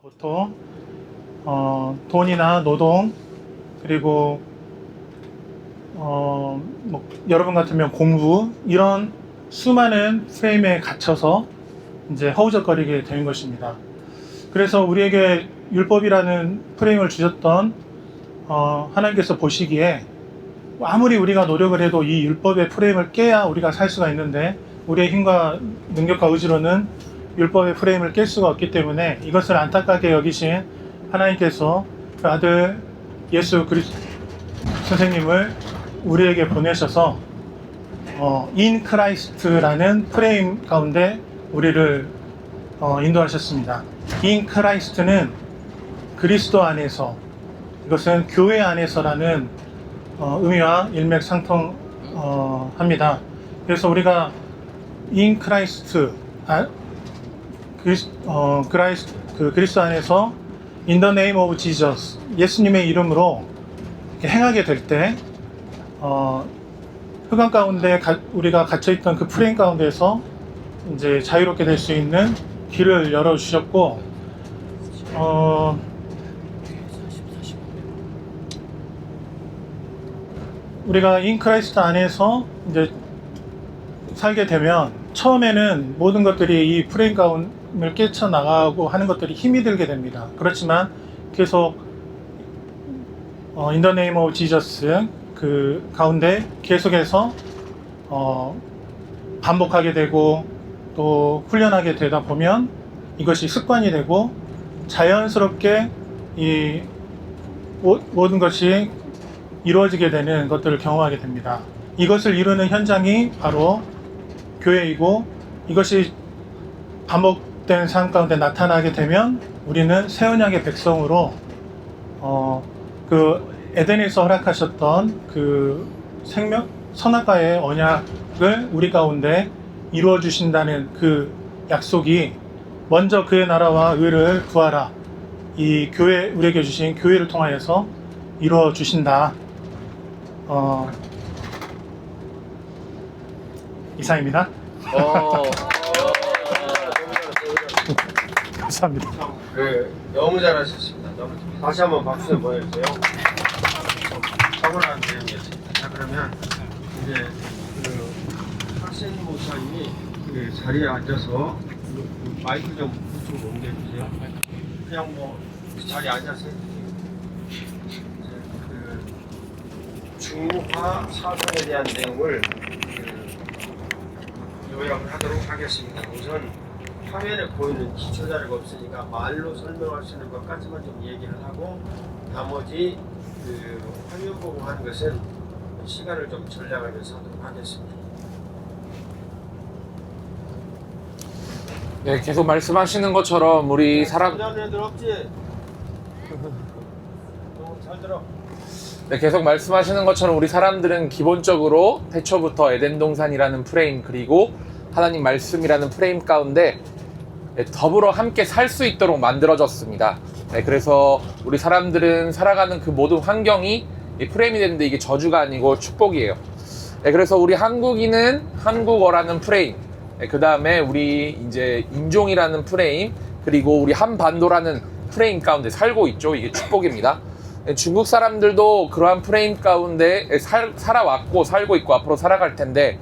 보통 돈이나 노동 그리고 뭐 여러분 같으면 공부 이런 수많은 프레임에 갇혀서 이제 허우적거리게 되는 것입니다. 그래서 우리에게 율법이라는 프레임을 주셨던 하나님께서 보시기에 아무리 우리가 노력을 해도 이 율법의 프레임을 깨야 우리가 살 수가 있는데 우리의 힘과 능력과 의지로는 율법의 프레임을 깰 수가 없기 때문에 이것을 안타깝게 여기신 하나님께서 그 아들 예수 그리스도 선생님을 우리에게 보내셔서 in Christ라는 프레임 가운데 우리를 인도하셨습니다. in Christ는 그리스도 안에서, 이것은 교회 안에서라는 의미와 일맥상통합니다. 그래서 우리가 in Christ, 그리스도 안에서 in the name of Jesus, 예수님의 이름으로 행하게 될 때 흑암 가운데 우리가 갇혀있던 그 프레임 가운데서 이제 자유롭게 될 수 있는 길을 열어주셨고, 우리가 인 크라이스트 안에서 이제 살게 되면 처음에는 모든 것들이 이 프레임 가운을 깨쳐나가고 하는 것들이 힘이 들게 됩니다. 그렇지만 계속 In the name of Jesus 그 가운데 계속해서 반복하게 되고 또 훈련하게 되다 보면 이것이 습관이 되고 자연스럽게 이 모든 것이 이루어지게 되는 것들을 경험하게 됩니다. 이것을 이루는 현장이 바로 교회이고, 이것이 반복된 삶 가운데 나타나게 되면 우리는 새 언약의 백성으로 그 에덴에서 허락하셨던 그 생명 선악과의 언약을 우리 가운데 이루어 주신다는 그 약속이 먼저 그의 나라와 의를 구하라, 이 교회, 우리에게 주신 교회를 통하여서 이루어 주신다. 이상입니다. 감사합니다. 너무 잘하셨습니다. 다시 한번 박수 좀 보내주세요. 차분한 내용이었습니다. 자, 그러면 이제 학생 목사님이 그 자리에 앉아서 마이크 좀 그쪽으로 옮겨주세요. 그냥 뭐 자리에 앉아서 중화 사상에 대한 내용을 요약을 하도록 하겠습니다. 우선 화면에 보이는 기초 자료가 없으니까 말로 설명할 수 있는 것까지만 좀 얘기를 하고, 나머지 그 화면 보고 하는 것은 시간을 좀 전략하면서 하도록 하겠습니다. 네, 계속 말씀하시는 것처럼 우리 사람 애들 없지? 잘 들어. 네, 계속 말씀하시는 것처럼 우리 사람들은 기본적으로 태초부터 에덴 동산이라는 프레임, 그리고 하나님 말씀이라는 프레임 가운데 더불어 함께 살 수 있도록 만들어졌습니다. 네, 그래서 우리 사람들은 살아가는 그 모든 환경이 이 프레임이 되는데 이게 저주가 아니고 축복이에요. 네, 그래서 우리 한국인은 한국어라는 프레임, 네, 그 다음에 우리 이제 인종이라는 프레임, 그리고 우리 한반도라는 프레임 가운데 살고 있죠. 이게 축복입니다. 네, 중국 사람들도 그러한 프레임 가운데 살아왔고 살고 있고 앞으로 살아갈 텐데,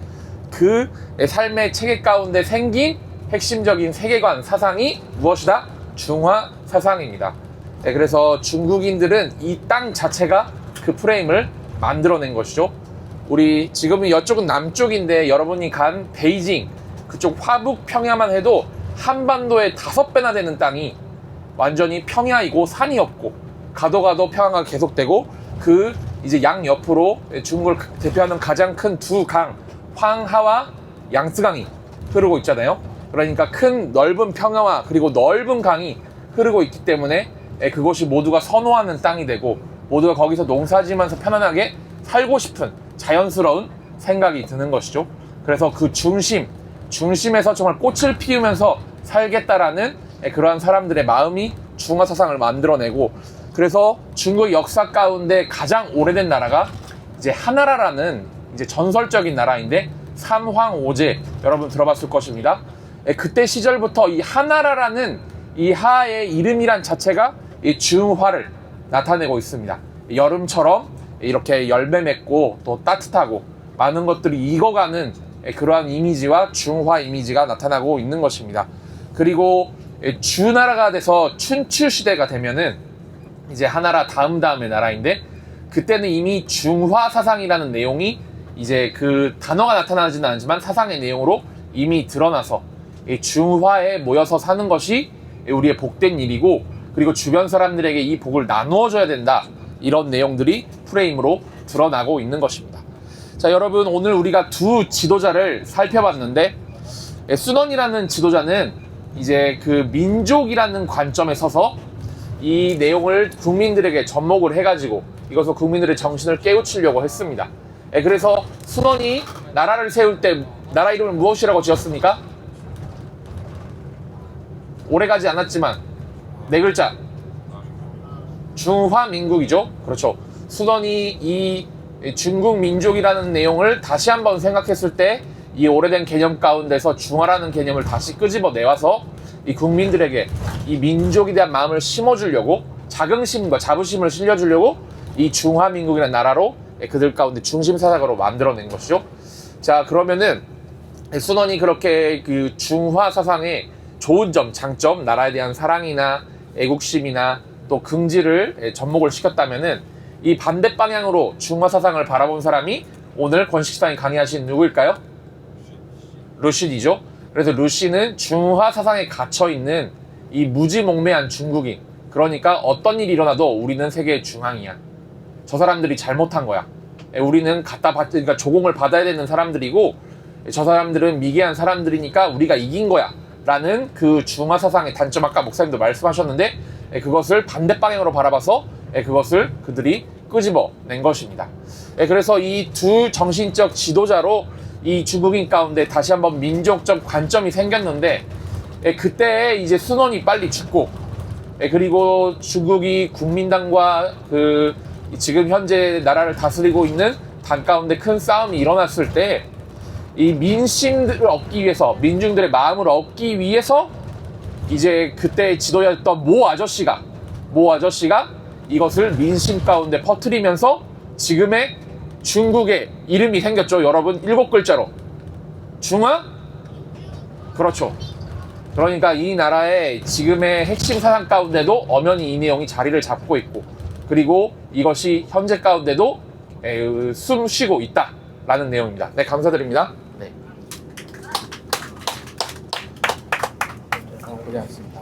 그 삶의 체계 가운데 생긴 핵심적인 세계관 사상이 무엇이다? 중화 사상입니다. 네, 그래서 중국인들은 이 땅 자체가 그 프레임을 만들어낸 것이죠. 우리 지금 이쪽은 남쪽인데 여러분이 간 베이징 그쪽 화북 평야만 해도 한반도의 5배나 되는 땅이 완전히 평야이고 산이 없고 가도 평야가 계속되고, 그 이제 양 옆으로 중국을 대표하는 가장 큰 두 강 황하와 양스강이 흐르고 있잖아요. 그러니까 큰 넓은 평야와 그리고 넓은 강이 흐르고 있기 때문에 그것이 모두가 선호하는 땅이 되고, 모두가 거기서 농사지면서 편안하게 살고 싶은 자연스러운 생각이 드는 것이죠. 그래서 그 중심에서 정말 꽃을 피우면서 살겠다라는 그러한 사람들의 마음이 중화 사상을 만들어내고, 그래서 중국 역사 가운데 가장 오래된 나라가 이제 하나라라는 이제 전설적인 나라인데, 삼황오제 여러분 들어봤을 것입니다. 그때 시절부터 이 하나라라는 이 하의 이름이란 자체가 이 중화를 나타내고 있습니다. 여름처럼 이렇게 열매 맺고 또 따뜻하고 많은 것들이 익어가는 그러한 이미지와 중화 이미지가 나타나고 있는 것입니다. 그리고 주나라가 돼서 춘추 시대가 되면은 이제 하나라 다음의 나라인데, 그때는 이미 중화 사상이라는 내용이 이제 그 단어가 나타나지는 않지만 사상의 내용으로 이미 드러나서 이 중화에 모여서 사는 것이 우리의 복된 일이고, 그리고 주변 사람들에게 이 복을 나누어 줘야 된다, 이런 내용들이 프레임으로 드러나고 있는 것입니다. 자, 여러분, 오늘 우리가 두 지도자를 살펴봤는데, 순원이라는 지도자는 이제 그 민족이라는 관점에 서서 이 내용을 국민들에게 접목을 해가지고 이것을 국민들의 정신을 깨우치려고 했습니다. 그래서 순원이 나라를 세울 때 나라 이름을 무엇이라고 지었습니까? 오래가지 않았지만 네 글자, 중화민국이죠. 그렇죠. 순원이 이 중국 민족이라는 내용을 다시 한번 생각했을 때 이 오래된 개념 가운데서 중화라는 개념을 다시 끄집어 내와서 이 국민들에게 이 민족에 대한 마음을 심어주려고, 자긍심과 자부심을 실려주려고 이 중화민국이라는 나라로 그들 가운데 중심 사상으로 만들어낸 것이죠. 자, 그러면은 순원이 그렇게 그 중화 사상의 좋은 점, 장점, 나라에 대한 사랑이나 애국심이나 또 긍지를 접목을 시켰다면은, 이 반대 방향으로 중화 사상을 바라본 사람이 오늘 권식상이 강의하신 누구일까요? 루시이죠. 그래서 루시는 중화 사상에 갇혀있는 이 무지몽매한 중국인, 그러니까 어떤 일이 일어나도 우리는 세계의 중앙이야, 저 사람들이 잘못한 거야, 우리는 그러니까 조공을 받아야 되는 사람들이고 저 사람들은 미개한 사람들이니까 우리가 이긴 거야 라는 그 중화 사상의 단점, 아까 목사님도 말씀하셨는데 그것을 반대 방향으로 바라봐서 그것을 그들이 끄집어낸 것입니다. 그래서 이 두 정신적 지도자로 이 중국인 가운데 다시 한번 민족적 관점이 생겼는데, 그때 이제 순원이 빨리 죽고, 그리고 중국이 국민당과 그 지금 현재 나라를 다스리고 있는 당 가운데 큰 싸움이 일어났을 때, 이 민심들을 얻기 위해서, 민중들의 마음을 얻기 위해서 이제 그때 지도자였던 모 아저씨가 이것을 민심 가운데 퍼뜨리면서 지금의 중국의 이름이 생겼죠. 여러분, 7글자로 중화? 그렇죠. 그러니까 이 나라의 지금의 핵심 사상 가운데도 엄연히 이 내용이 자리를 잡고 있고, 그리고 이것이 현재 가운데도 숨 쉬고 있다라는 내용입니다. 네, 감사드립니다. 네. 고생하셨습니다.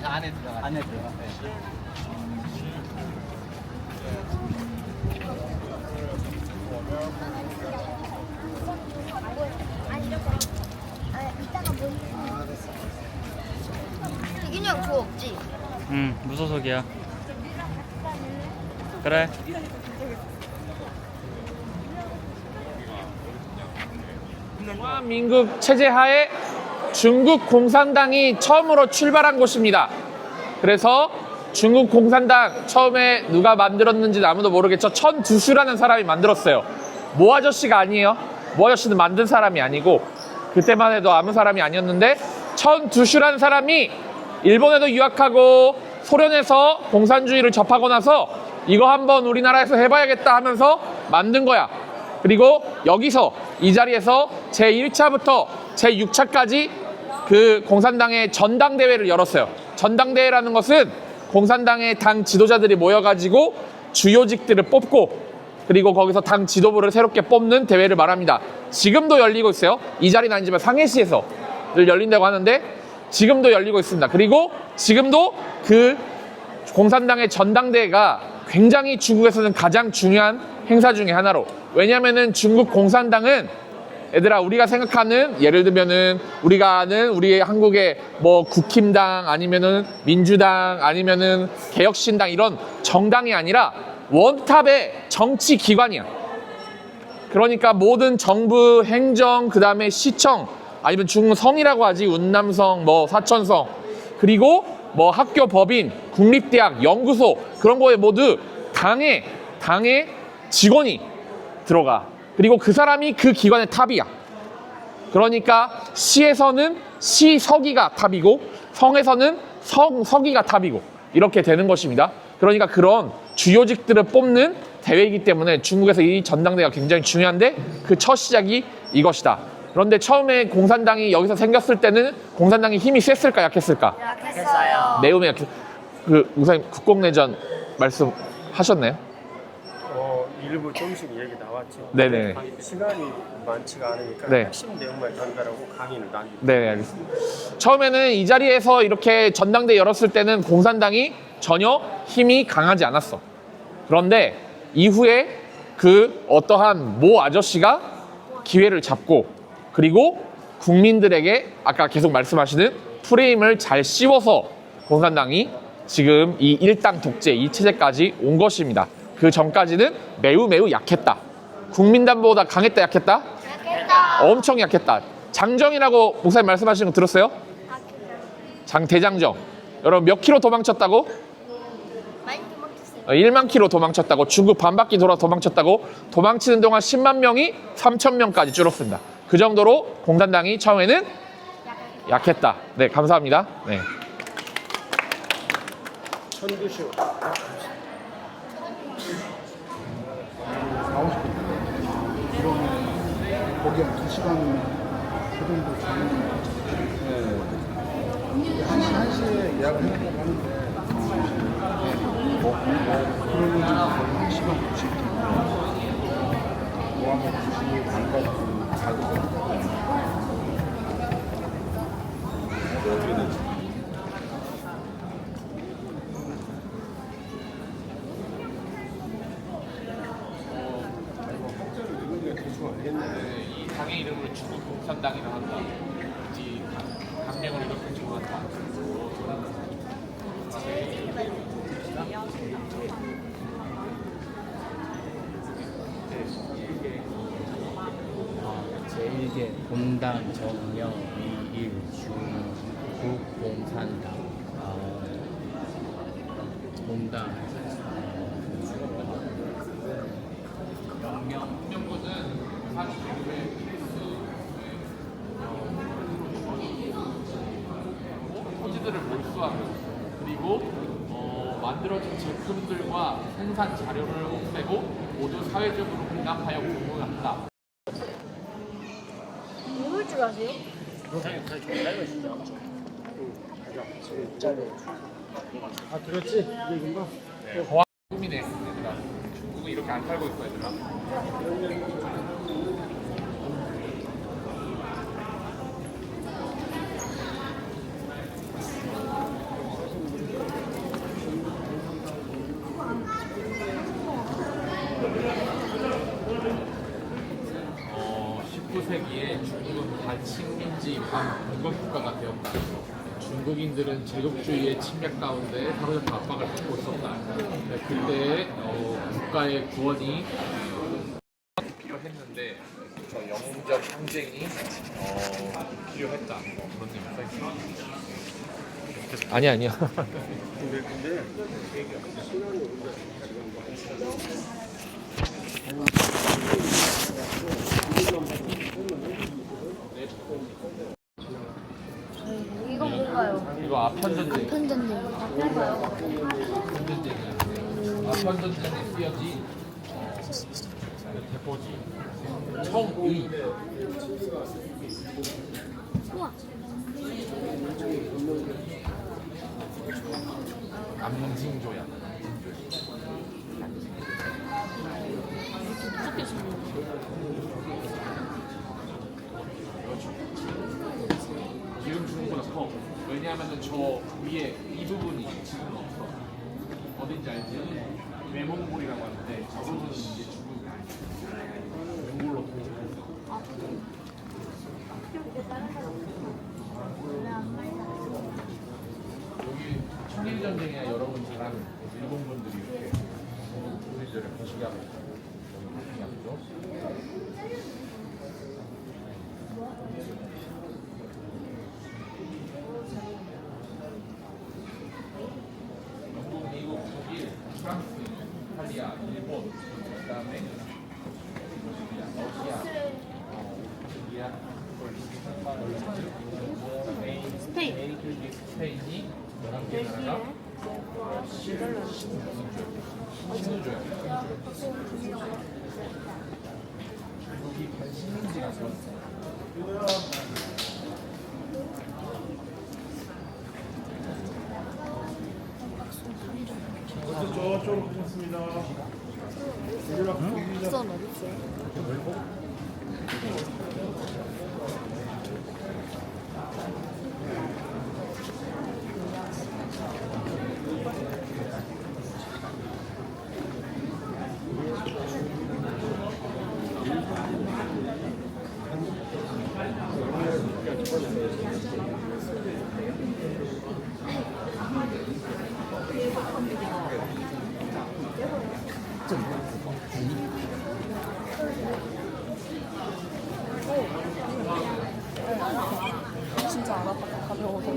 안에 들어가. 안에 들어가. 네. 이균이 형 그거 없지? 무소속이야. 그래. 민국 체제 하에 중국 공산당이 처음으로 출발한 곳입니다. 그래서 중국 공산당 처음에 누가 만들었는지 아무도 모르겠죠. 천두슈라는 사람이 만들었어요. 모 아저씨가 아니에요. 모 아저씨는 만든 사람이 아니고, 그때만 해도 아무 사람이 아니었는데, 천두슈라는 사람이 일본에도 유학하고 소련에서 공산주의를 접하고 나서 이거 한번 우리나라에서 해봐야겠다 하면서 만든 거야. 그리고 여기서 이 자리에서 제1차부터 제6차까지 그 공산당의 전당대회를 열었어요. 전당대회라는 것은 공산당의 당 지도자들이 모여가지고 주요직들을 뽑고, 그리고 거기서 당 지도부를 새롭게 뽑는 대회를 말합니다. 지금도 열리고 있어요. 이 자리는 아니지만 상해시에서 열린다고 하는데 지금도 열리고 있습니다. 그리고 지금도 그 공산당의 전당대회가 굉장히 중국에서는 가장 중요한 행사 중에 하나로, 왜냐면은 중국 공산당은 얘들아, 우리가 생각하는, 예를 들면은 우리가 아는 우리 한국의 뭐 국힘당 아니면은 민주당 아니면은 개혁신당 이런 정당이 아니라 원탑의 정치 기관이야. 그러니까 모든 정부, 행정, 그 다음에 시청, 아니면 중성이라고 하지, 운남성, 뭐 사천성, 그리고 뭐 학교 법인, 국립대학, 연구소 그런 거에 모두 당의 직원이 들어가. 그리고 그 사람이 그 기관의 탑이야. 그러니까 시에서는 시서기가 탑이고 성에서는 서기가 탑이고 이렇게 되는 것입니다. 그러니까 그런 주요직들을 뽑는 대회이기 때문에 중국에서 이 전당대회가 굉장히 중요한데 그 첫 시작이 이것이다. 그런데 처음에 공산당이 여기서 생겼을 때는 공산당이 힘이 셌을까 약했을까? 약했어요. 매우 약했. 그 우선 국공내전 말씀하셨나요? 일부 조금씩 얘기 나왔죠. 네네. 시간이 많지가 않으니까 네. 핵심 내용만 전달하고 강의는 나중에. 네, 알겠습니다. 처음에는 이 자리에서 이렇게 전당대 열었을 때는 공산당이 전혀 힘이 강하지 않았어. 그런데 이후에 그 어떠한 모 아저씨가 기회를 잡고 그리고 국민들에게 아까 계속 말씀하시는 프레임을 잘 씌워서 공산당이 지금 이 일당 독재 이 체제까지 온 것입니다. 그 전까지는 매우 약했다. 국민당보다 강했다 약했다? 약했다. 엄청 약했다. 장정이라고 목사님 말씀하시는 거 들었어요? 대장정. 여러분 몇 킬로 도망쳤다고? 많이 도망쳤어요. 1만 킬로 도망쳤다고. 중국 반바퀴 돌아 도망쳤다고. 도망치는 동안 10만 명이 3천 명까지 줄었습니다. 그 정도로 공산당이 처음에는 약했다. 네, 감사합니다. 네. 천두쇼. 4, 50분. 거기 한 2시간 그 정도 자는 1시에 예약을 해놓고 하는데 그러면 거의 1시간 90분 뭐하면 2시 반까지 가도 이 당의 이름을 중국 공산당이라고 한다. 이 강령을 이렇게 정한다. 제1계 본당 정령 미일 중국 공산당 본당 명령군은 사실 토지들을 몰수하고 그리고 만들어진 제품들과 생산 자료를 없애고 모두 사회적으로 분납하여 공유한다. 먹을 줄 아세요? 아 들었지? 이게 이건가? 꿈이네, 얘들아. 중국은 이렇게 안 살고 있어, 얘들아. 어, 19세기에 중국은 반식민지 반공격국가가 되었다. 중국인들은 제국주의의 침략 가운데 사회적 압박을 받고 있었다. 그때 국가의 구원이 필요했는데 저 영웅적 항쟁이 필요했다. 그런 얘기 써있습니다. 아니야. 근데 이건 뭔가요? 이거 아편전쟁. 편전님. 뭔가요? 아편전쟁이야. 아편전쟁에 쓰여진 대포지. 청의. 우와. 남징조야. 지금 주는 거보다 커. 왜냐하면 저 위에 이 부분이 지금 없어. 어딘지 알지? 외몽골이라고 하는데 저 부분은 이제 중국이 아니야. 몽골로 여기 청일전쟁에 여러분 잘 아는 일본 분들이 이렇게 우리들을 거시기 하고 있어요. 우선 어딨지? 진짜 안 아파 가벼워서.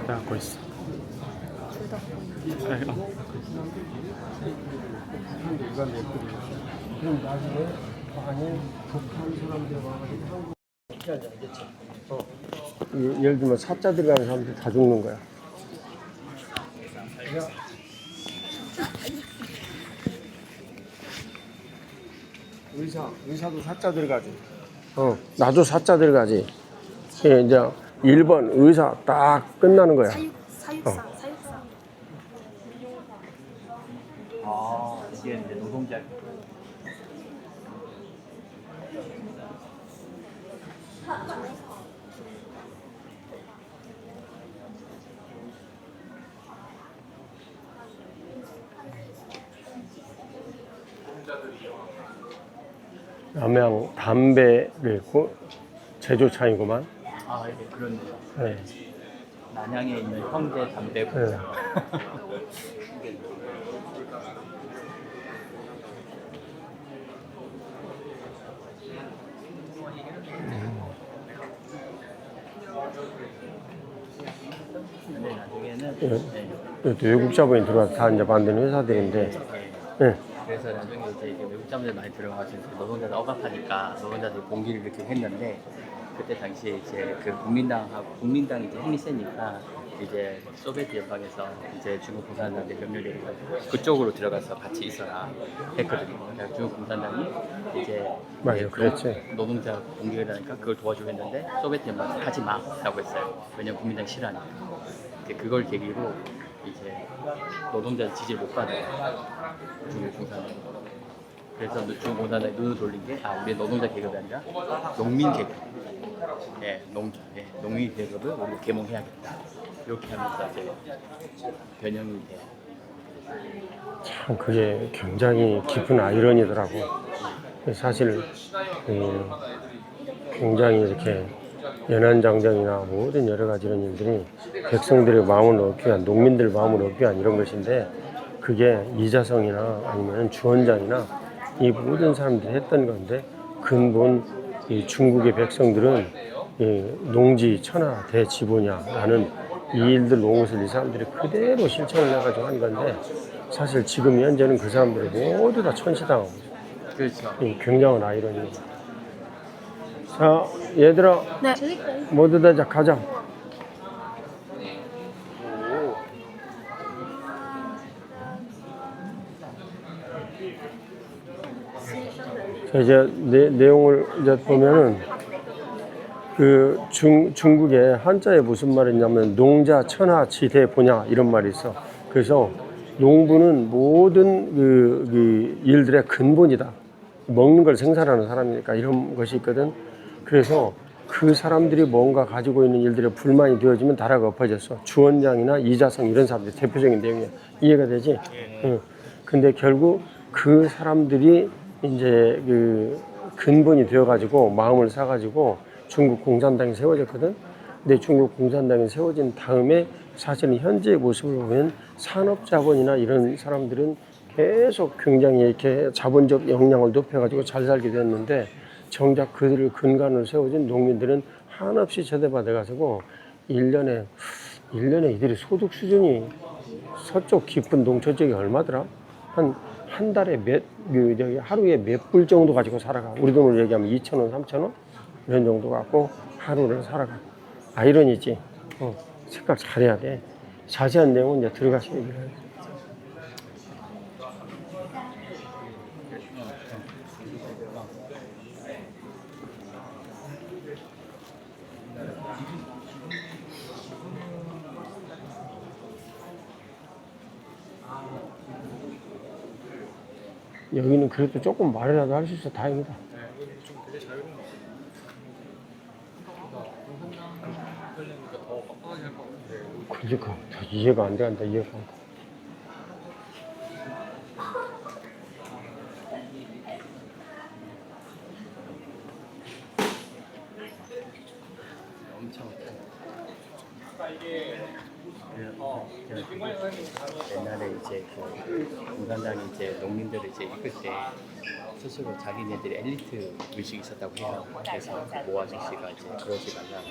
갖고 있어. 그럼 나중에 안에 북한 사람들 와가지고 한국 예를 들면 사자 들어가는 사람들 다 죽는 거야. 의사도 사자 들어가지. 나도 사자 들어가지. 예, 이제 1번 의사 딱 끝나는 거야. 사육사. 아, 이게 이제 노동자. 남양 담배를 제조차이구만. 아, 예, 그렇네요. 네. 난양에 있는 형제 담배 네. 공장. 근데 나중에는 네. 외국 자본이 들어와서 다 이제 만드는 회사들인데, 네. 그래서 나중에 이제 외국 자본들 많이 들어가서 노동자들 억압하니까 노동자들이 봉기를 이렇게 했는데 그때 당시에 이제 그 국민당이 이제 힘이 세니까 이제 소비에트 연방에서 이제 중국 공산당한테 명령을 해가지고 그쪽으로 들어가서 같이 있어라 했거든요. 그래서 중국 공산당이 이제 맞아요, 그랬지. 노동자 봉기를 하니까 그걸 도와주고 했는데 소비에트 연방이 하지 마라고 했어요. 왜냐면 국민당 싫어하니까. 그걸 계기로 이제 노동자 지지를 못 받아요. 중국 공산당. 그래서 중국 공산당이 눈을 돌린 게 우리 노동자 계급이 아니라 농민 계급. 예, 농민 계급을 우리 계몽해야겠다. 이렇게 하면서 이제 변형이 돼요. 참 그게 굉장히 깊은 아이러니더라고. 사실 굉장히 이렇게 연안장정이나 모든 여러 가지 이런 일들이 백성들의 마음을 얻기 위한, 농민들 마음을 얻기 위한 이런 것인데, 그게 이자성이나 아니면 주원장이나 이 모든 사람들이 했던 건데, 근본 이 중국의 백성들은 이 농지 천하 대지보냐라는 이 일들 농것을 이 사람들이 그대로 실천을 해가지고 한 건데, 사실 지금 현재는 그 사람들이 모두 다 천시당하고 있어요. 그렇죠. 이 굉장한 아이러니. 자, 얘들아, 네. 모두 다 자, 가자. 이제 내용을 이제 보면은 그 중국에 한자에 무슨 말이 있냐면 농자 천하 지대 보냐 이런 말이 있어. 그래서 농부는 모든 그 일들의 근본이다. 먹는 걸 생산하는 사람이니까 이런 것이 있거든. 그래서 그 사람들이 뭔가 가지고 있는 일들에 불만이 되어지면 나라가 엎어졌어. 주원장이나 이자성 이런 사람들 대표적인 내용이야. 이해가 되지? 응. 근데 결국 그 사람들이 이제 그 근본이 되어가지고 마음을 사가지고 중국 공산당이 세워졌거든. 근데 중국 공산당이 세워진 다음에 사실은 현재의 모습을 보면 산업자본이나 이런 사람들은 계속 굉장히 이렇게 자본적 역량을 높여가지고 잘 살게 됐는데 정작 그들을 근간으로 세워진 농민들은 한없이 제대받아가지고 1년에 이들이 소득 수준이 서쪽 깊은 농촌 지역이 얼마더라? 한 달에 하루에 몇 불 정도 가지고 살아가. 우리 돈으로 얘기하면 2,000원, 3,000원? 이런 정도 갖고 하루를 살아가. 아이러니지. 생각 잘해야 돼. 자세한 내용은 이제 들어가서 얘기를 해요. 여기는 그래도 조금 말이라도 할 수 있어 다행이다. 그러니까 이해가 안 돼, 이해가 안 돼. 엄청 옛날에 이제 그 공산당이 이제 농민들을 이제 이끌 때 스스로 자기네들이 엘리트 의식이 있었다고 해요. 그래서 그 모 아저씨가 이제 그러지 말라고.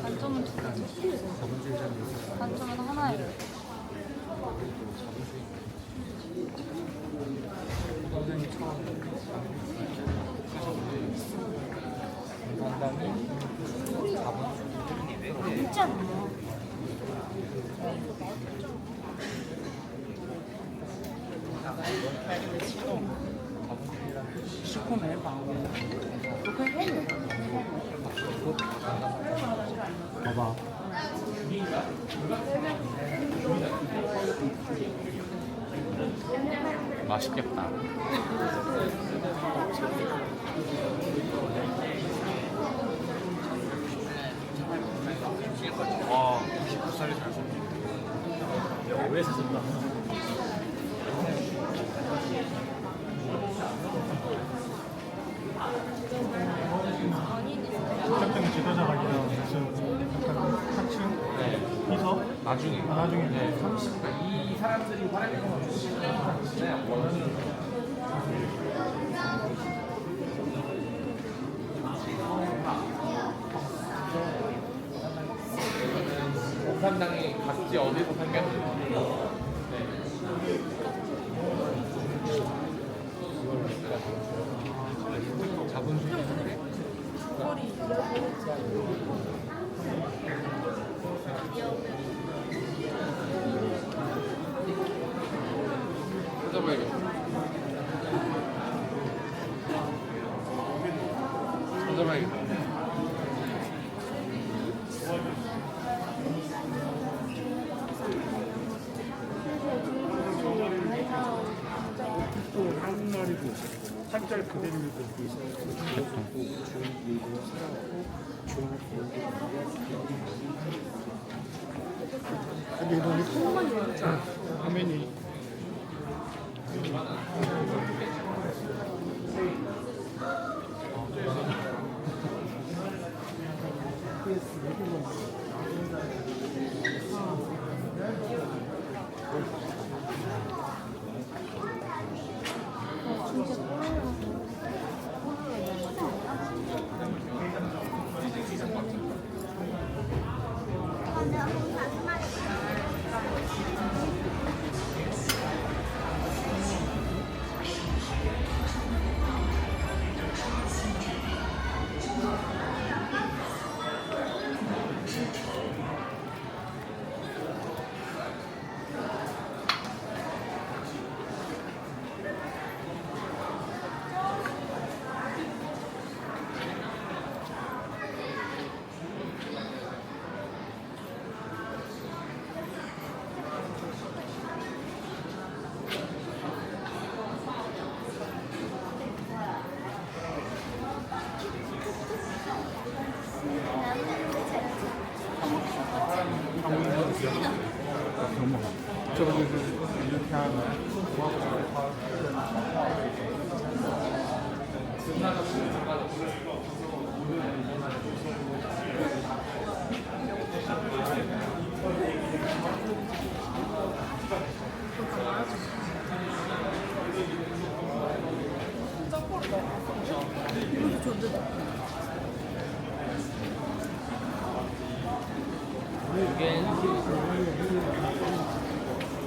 단점은 두 가지. 단점은 하나예요. 있지 않나요? 봐봐. 맛있겠다. 와, 19살이 잘 썼네. 야, 오래 썼다. 특정 지도자 관련 무슨 약간 학층 비서 나중에. 나중에 네, 30대. 이 사람들이 활약했던 거 공산당이 각지 어디서 생겼는지. 자본주의. 찾아봐야겠다. 찾아봐야겠다. 한국말이고 한자를 그대로 읽고 있어요. 근데 이거는 화면이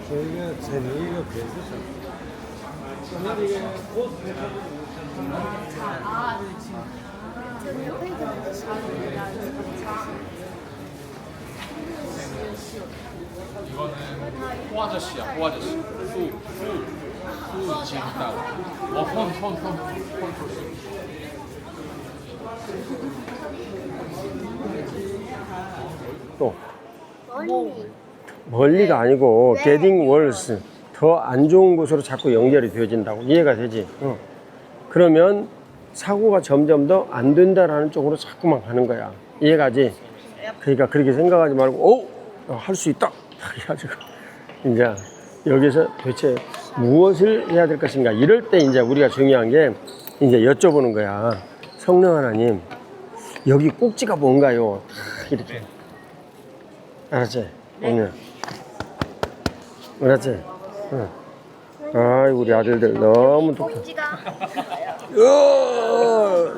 저희가 재능이가 배웠어. 이거는 호아저씨야, 호아저씨. 수 지금 딱. 손. 또 멀리가 아니고 getting worse, 더 안 좋은 곳으로 자꾸 연결이 되어진다고. 이해가 되지? 그러면 사고가 점점 더 안 된다라는 쪽으로 자꾸만 가는 거야. 이해가지? 그러니까 그렇게 생각하지 말고 할 수 있다 그래가지고 이제 여기서 도대체 무엇을 해야 될 것인가, 이럴 때 이제 우리가 중요한 게 이제 여쭤보는 거야. 성령 하나님, 여기 꼭지가 뭔가요? 이렇게. 알았지? 오늘. 알았지? 응. 아이, 우리 아들들 너무 똑똑해.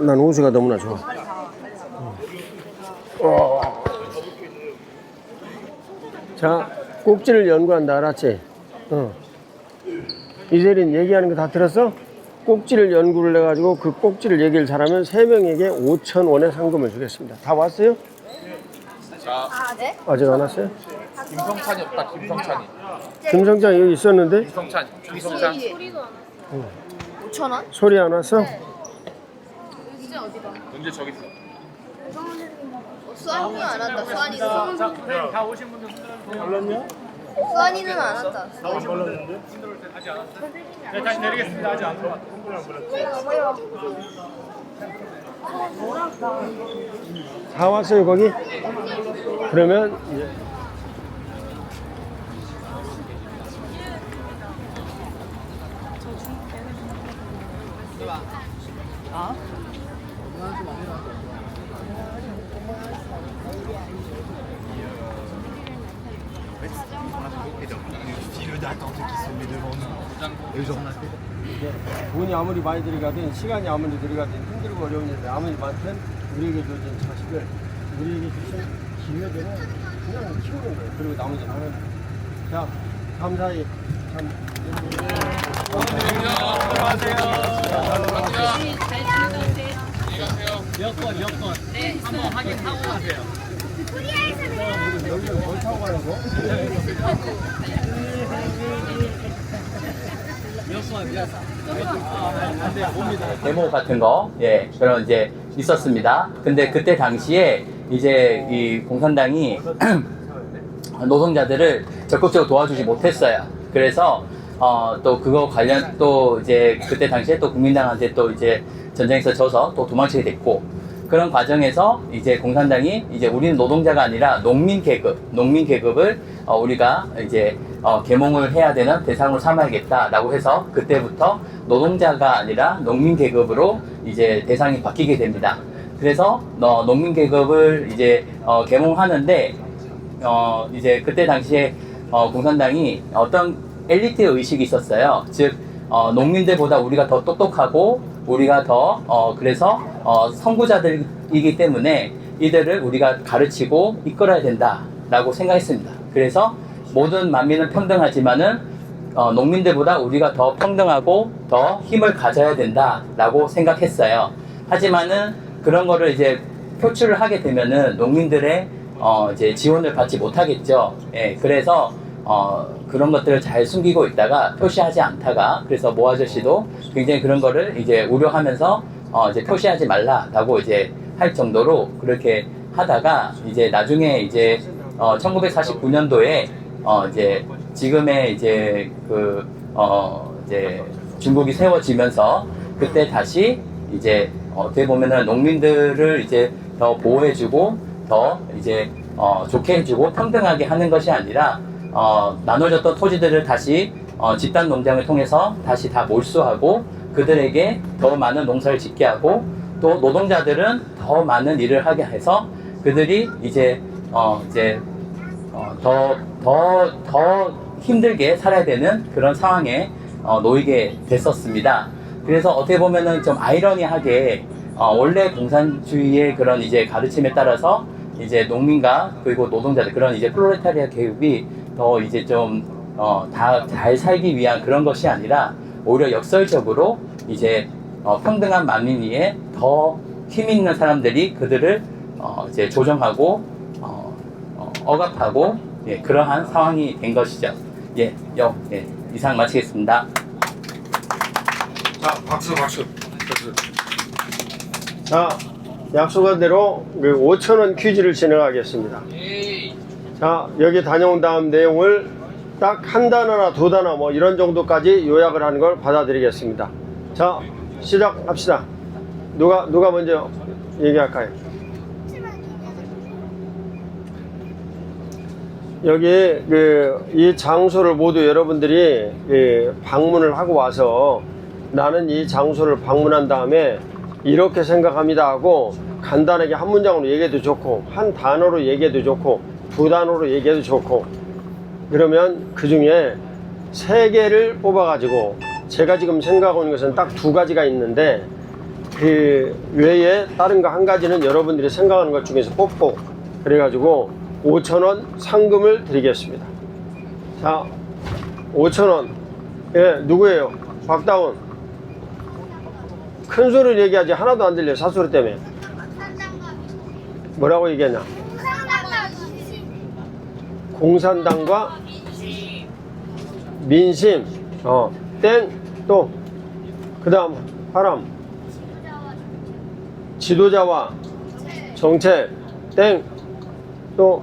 난 우수가 너무나 좋아. 자, 꼭지를 연구한다. 알았지? 이세린 얘기하는 거 다 들었어? 꼭지를 연구를 해가지고 그 꼭지를 얘기를 잘하면 3명에게 5,000원의 상금을 주겠습니다. 다 왔어요? 자, 네? 아직 안 왔어요? 김성찬이 없다, 김성찬이. 김성장 여기 있었는데 김성찬. 5,000원? 소리 안 왔어? 이제 어디가? 문제 저기 있어. 수환이는 안 왔다. 수환이는 안 왔다. 다 왔어요 거기? 그러면 이제 돈이 아무리 많이 들어가든 시간이 아무리 들어가든 힘들고 어려운 일들 아무리 많든 우리에게 주어진 자식을, 우리에게 주신 기회들을 그냥 키우는 거예요. 그리고 나머지는 하는 거예요. 자, 감사히 참 여기를 뭘 타고 가는 거? 데모 같은 거, 그런 이제 있었습니다. 근데 그때 당시에 이제 이 공산당이 노동자들을 적극적으로 도와주지 못했어요. 그래서 또 그거 관련 또 이제 그때 당시에 또 국민당한테 또 이제 전쟁에서 져서 또 도망치게 됐고, 그런 과정에서 이제 공산당이 이제 우리는 노동자가 아니라 농민 계급을 우리가 이제 계몽을 해야 되는 대상으로 삼아야겠다라고 해서 그때부터 노동자가 아니라 농민 계급으로 이제 대상이 바뀌게 됩니다. 그래서 농민 계급을 이제 계몽하는데 이제 그때 당시에 공산당이 어떤 엘리트 의식이 있었어요. 즉 농민들보다 우리가 더 똑똑하고 우리가 더 그래서 선구자들이기 때문에 이들을 우리가 가르치고 이끌어야 된다라고 생각했습니다. 그래서 모든 만민은 평등하지만은 농민들보다 우리가 더 평등하고 더 힘을 가져야 된다라고 생각했어요. 하지만은 그런 거를 이제 표출을 하게 되면은 농민들의 이제 지원을 받지 못하겠죠. 그래서 그런 것들을 잘 숨기고 있다가 표시하지 않다가, 그래서 모 아저씨도 굉장히 그런 거를 이제 우려하면서 이제 표시하지 말라라고 이제 할 정도로 그렇게 하다가 이제 나중에 이제 1949년도에 이제 지금의 이제 이제 중국이 세워지면서 그때 다시 이제 어떻게 보면은 농민들을 이제 더 보호해주고 더 이제 좋게 해주고 평등하게 하는 것이 아니라 나눠졌던 토지들을 다시 집단 농장을 통해서 다시 다 몰수하고 그들에게 더 많은 농사를 짓게 하고 또 노동자들은 더 많은 일을 하게 해서 그들이 이제 더 힘들게 살아야 되는 그런 상황에 놓이게 됐었습니다. 그래서 어떻게 보면은 좀 아이러니하게 원래 공산주의의 그런 이제 가르침에 따라서 이제 농민과 그리고 노동자들 그런 이제 프롤레타리아 계급이 더 이제 좀 다 잘 살기 위한 그런 것이 아니라 오히려 역설적으로 이제 평등한 만민 위에 더 힘 있는 사람들이 그들을 이제 조정하고 억압하고 예, 그러한 상황이 된 것이죠. 예, 이상 마치겠습니다. 자, 박수. 자, 약속한 대로 5,000원 퀴즈를 진행하겠습니다. 자, 여기 다녀온 다음 내용을 딱 한 단어나 두 단어 뭐 이런 정도까지 요약을 하는 걸 받아들이겠습니다. 자, 시작합시다. 누가 먼저 얘기할까요? 여기 이 장소를 모두 여러분들이 방문을 하고 와서 나는 이 장소를 방문한 다음에 이렇게 생각합니다 하고 간단하게 한 문장으로 얘기해도 좋고 한 단어로 얘기해도 좋고 두 단어로 얘기해도 좋고 그러면 그 중에 3개를 뽑아 가지고 제가 지금 생각하고 있는 것은 딱 2가지가 있는데 그 외에 다른 거 1가지는 여러분들이 생각하는 것 중에서 뽑고 그래 가지고 5,000원 상금을 드리겠습니다. 자, 5,000원. 예, 누구예요? 박다운. 큰 소리를 얘기하지 하나도 안 들려. 사소리 때문에. 뭐라고 얘기했냐? 공산당과 민심. 땡. 또. 그 다음, 하람. 지도자와 정책. 땡. 또.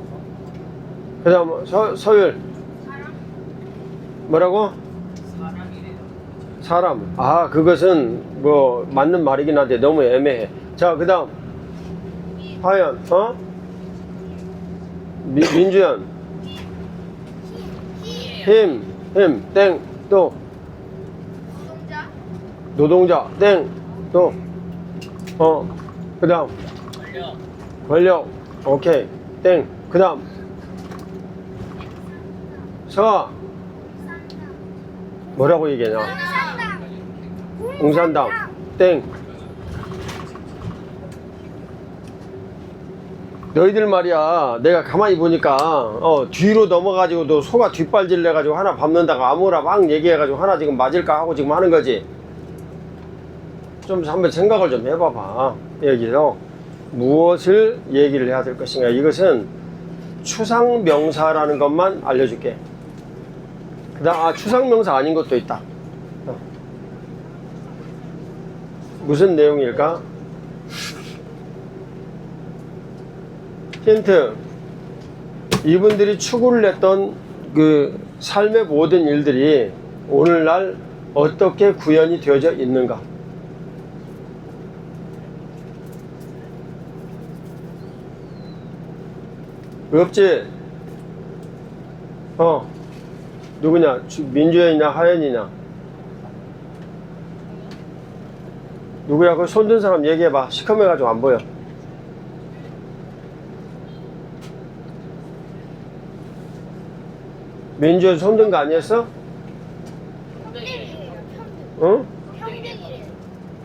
그 다음, 서율. 뭐라고? 사람. 아, 그것은 뭐 맞는 말이긴 한데 너무 애매해. 자, 그 다음 하연. 민주연. 힘. 땡. 또 노동자. 땡. 또 그 다음 권력. 오케이. 땡. 그 다음 서. 뭐라고 얘기하냐? 공산당. 땡. 너희들 말이야, 내가 가만히 보니까 뒤로 넘어가지고 너 소가 뒷발질 내가지고 하나 밟는다가 아무나 막 얘기해가지고 하나 지금 맞을까 하고 지금 하는 거지. 좀 한번 생각을 좀 해봐봐. 여기서 무엇을 얘기를 해야 될 것인가. 이것은 추상명사라는 것만 알려줄게. 그 다음 추상명사 아닌 것도 있다. 무슨 내용일까? 힌트. 이분들이 추구를 했던 그 삶의 모든 일들이 오늘날 어떻게 구현이 되어져 있는가? 없지? 누구냐? 민주연이냐 하연이냐? 누구야? 그 손든 사람 얘기해봐. 시커매가지고 안 보여. 민주연 손든 거 아니었어? 응?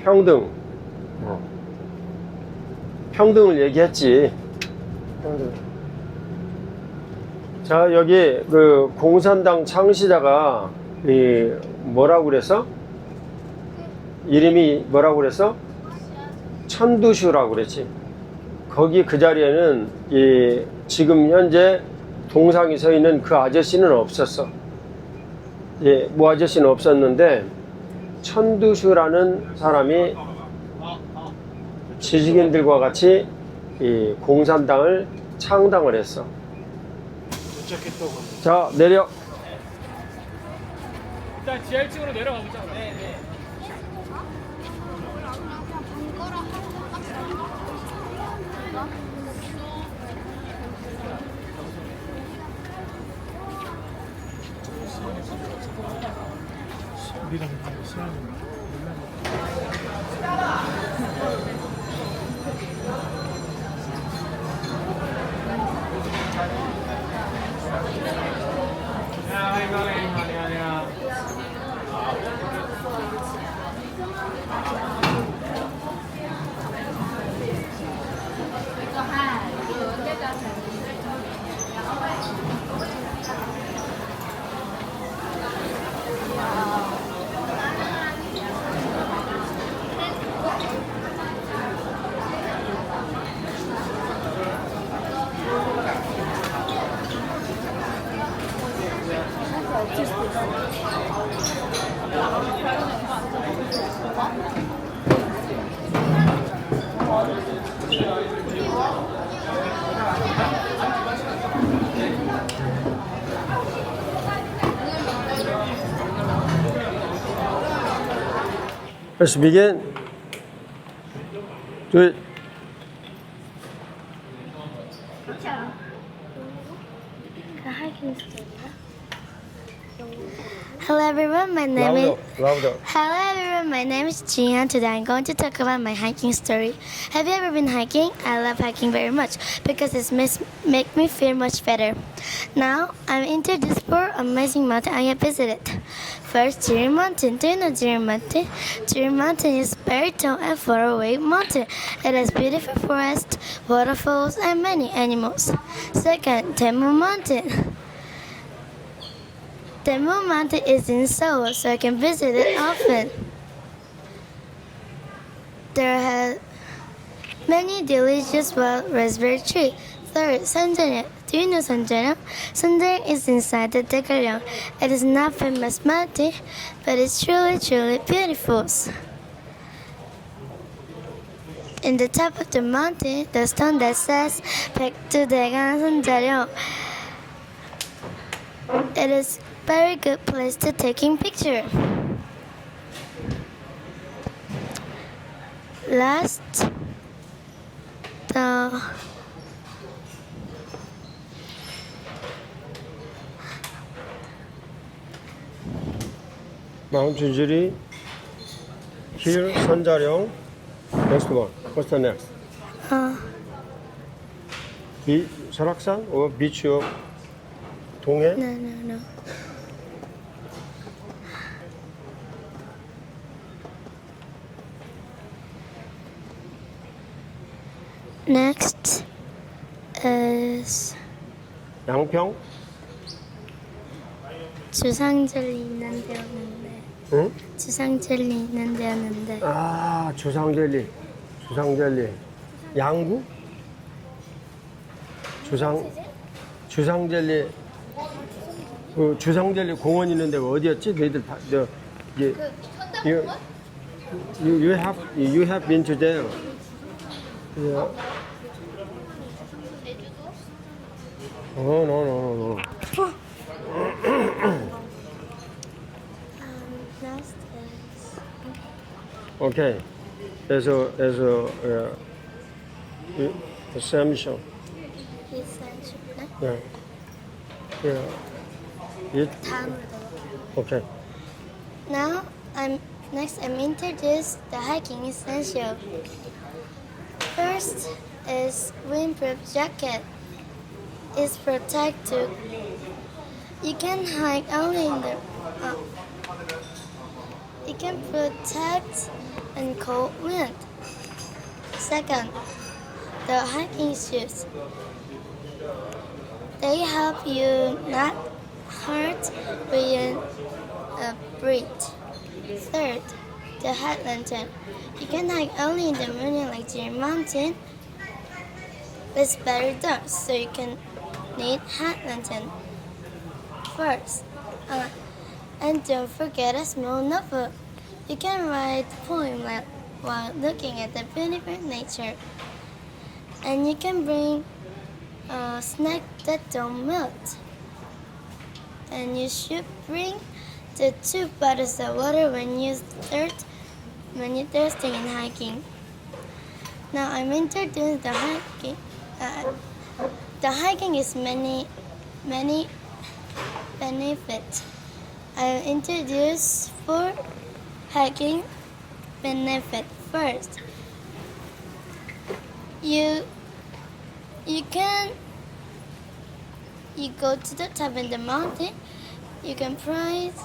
평등. 평등을 얘기했지. 평등. 자, 여기 그 공산당 창시자가 뭐라고 그랬어? 이름이 뭐라고 그랬어? 천두슈라고 그랬지. 거기 그 자리에는 지금 현재 동상이 서 있는 그 아저씨는 없었어. 뭐 아저씨는 없었는데 천두슈라는 사람이 지식인들과 같이 이 공산당을 창당을 했어. 자, 내려. 일단 지하 1층으로 내려가 보자. 우리가 이제 수영을 Let's begin. Do it. Hello everyone, my name is Louder. Hello everyone, my name is Jian. Today I'm going to talk about my hiking story. Have you ever been hiking? I love hiking very much because it makes me feel much better. Now I'm introduced four amazing mountains I have visited. First, Jiri Mountain. Do you know Jiri Mountain? Jiri Mountain is very tall and far away mountain. It has beautiful forests, waterfalls, and many animals. Second, Temu Mountain. Temu Mountain is in Seoul, so I can visit it often. There are many delicious wild raspberry trees. Third, Sanjeong. Do you know Sanjeong? Sanjeong is inside the Daegalyeong. It is not famous mountain, but it's truly, truly beautiful. In the top of the mountain, the stone that says 백두대간 Sanjeong. It is very good place to taking picture. Last, the Mount Jinjiri. Here, Sanjaryong. Next one. What's the next? 설악산 or beach of 동해? no. Next is 양평? 주상절리 있는 데였는데. 응? 주상절리 있는 데였는데. 아, 주상젤리. 양구? 주상젤리. 그 주상젤리 공원 있는 데가 어디였지? 너희들 이제 you have been to there. Yeah. No. Next is Okay. As a submission. essential. Yeah. It, 다음으로. okay. Now I'm introduce the hiking essential. First is windproof jacket. It's protected. You can hike only in the. You can protect in cold wind. Second, the hiking shoes. They help you not hurt when you breathe. Third, the hat lantern. You can hike only in the morning like Jiri Mountain. It's very dark, so you can need hat lantern. First, and don't forget a small notebook. You can write poem while looking at the beautiful nature. And you can bring a snack that don't melt. And you should bring the 2 bottles of water when you're thirsty in hiking. Now I'm introducing the hiking. The hiking is many benefits. I'll introduce 4 hiking benefits. First, you go to the top of the mountain. You can prize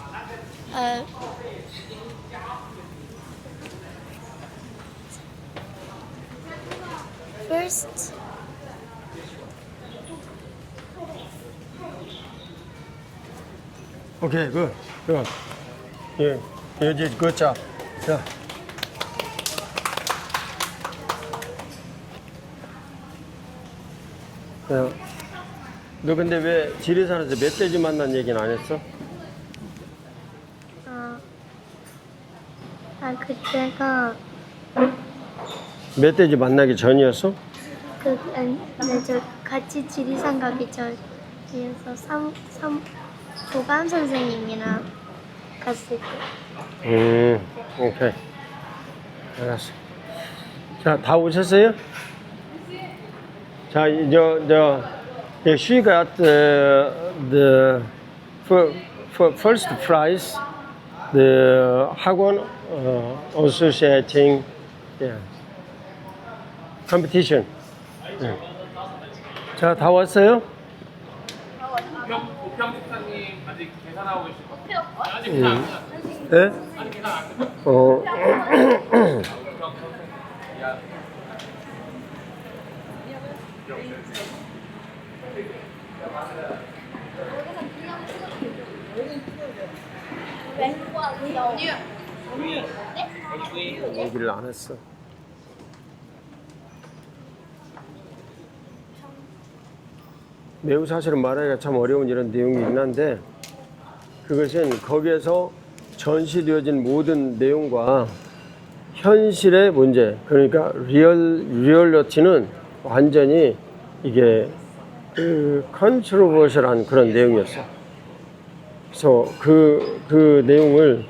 first. 오케이, 굿. 예, 이제 굿자. 자. 야, 너 근데 왜 지리산에서 멧돼지 만난 얘기는 안 했어? 그때가 멧돼지 만나기 전이었어? 저 같이 지리산 가기 전이어서 교감 선생님이랑 갔을 때. 오케이. 알았어. 자, 다 오셨어요? 자, she got the first prize, the 학원 associating competition. 자, 다 왔어요? 고평 집사님 아직 계산하고 계실 것 같아요. 네? 얘기를 안 했어. 매우 사실은 말하기가 참 어려운 이런 내용이긴 한데, 그것은 거기에서 전시되어진 모든 내용과 현실의 문제, 그러니까 리얼리티는 완전히 이게 컨트로버셜한 그런 내용이었어. 그래서 그 내용을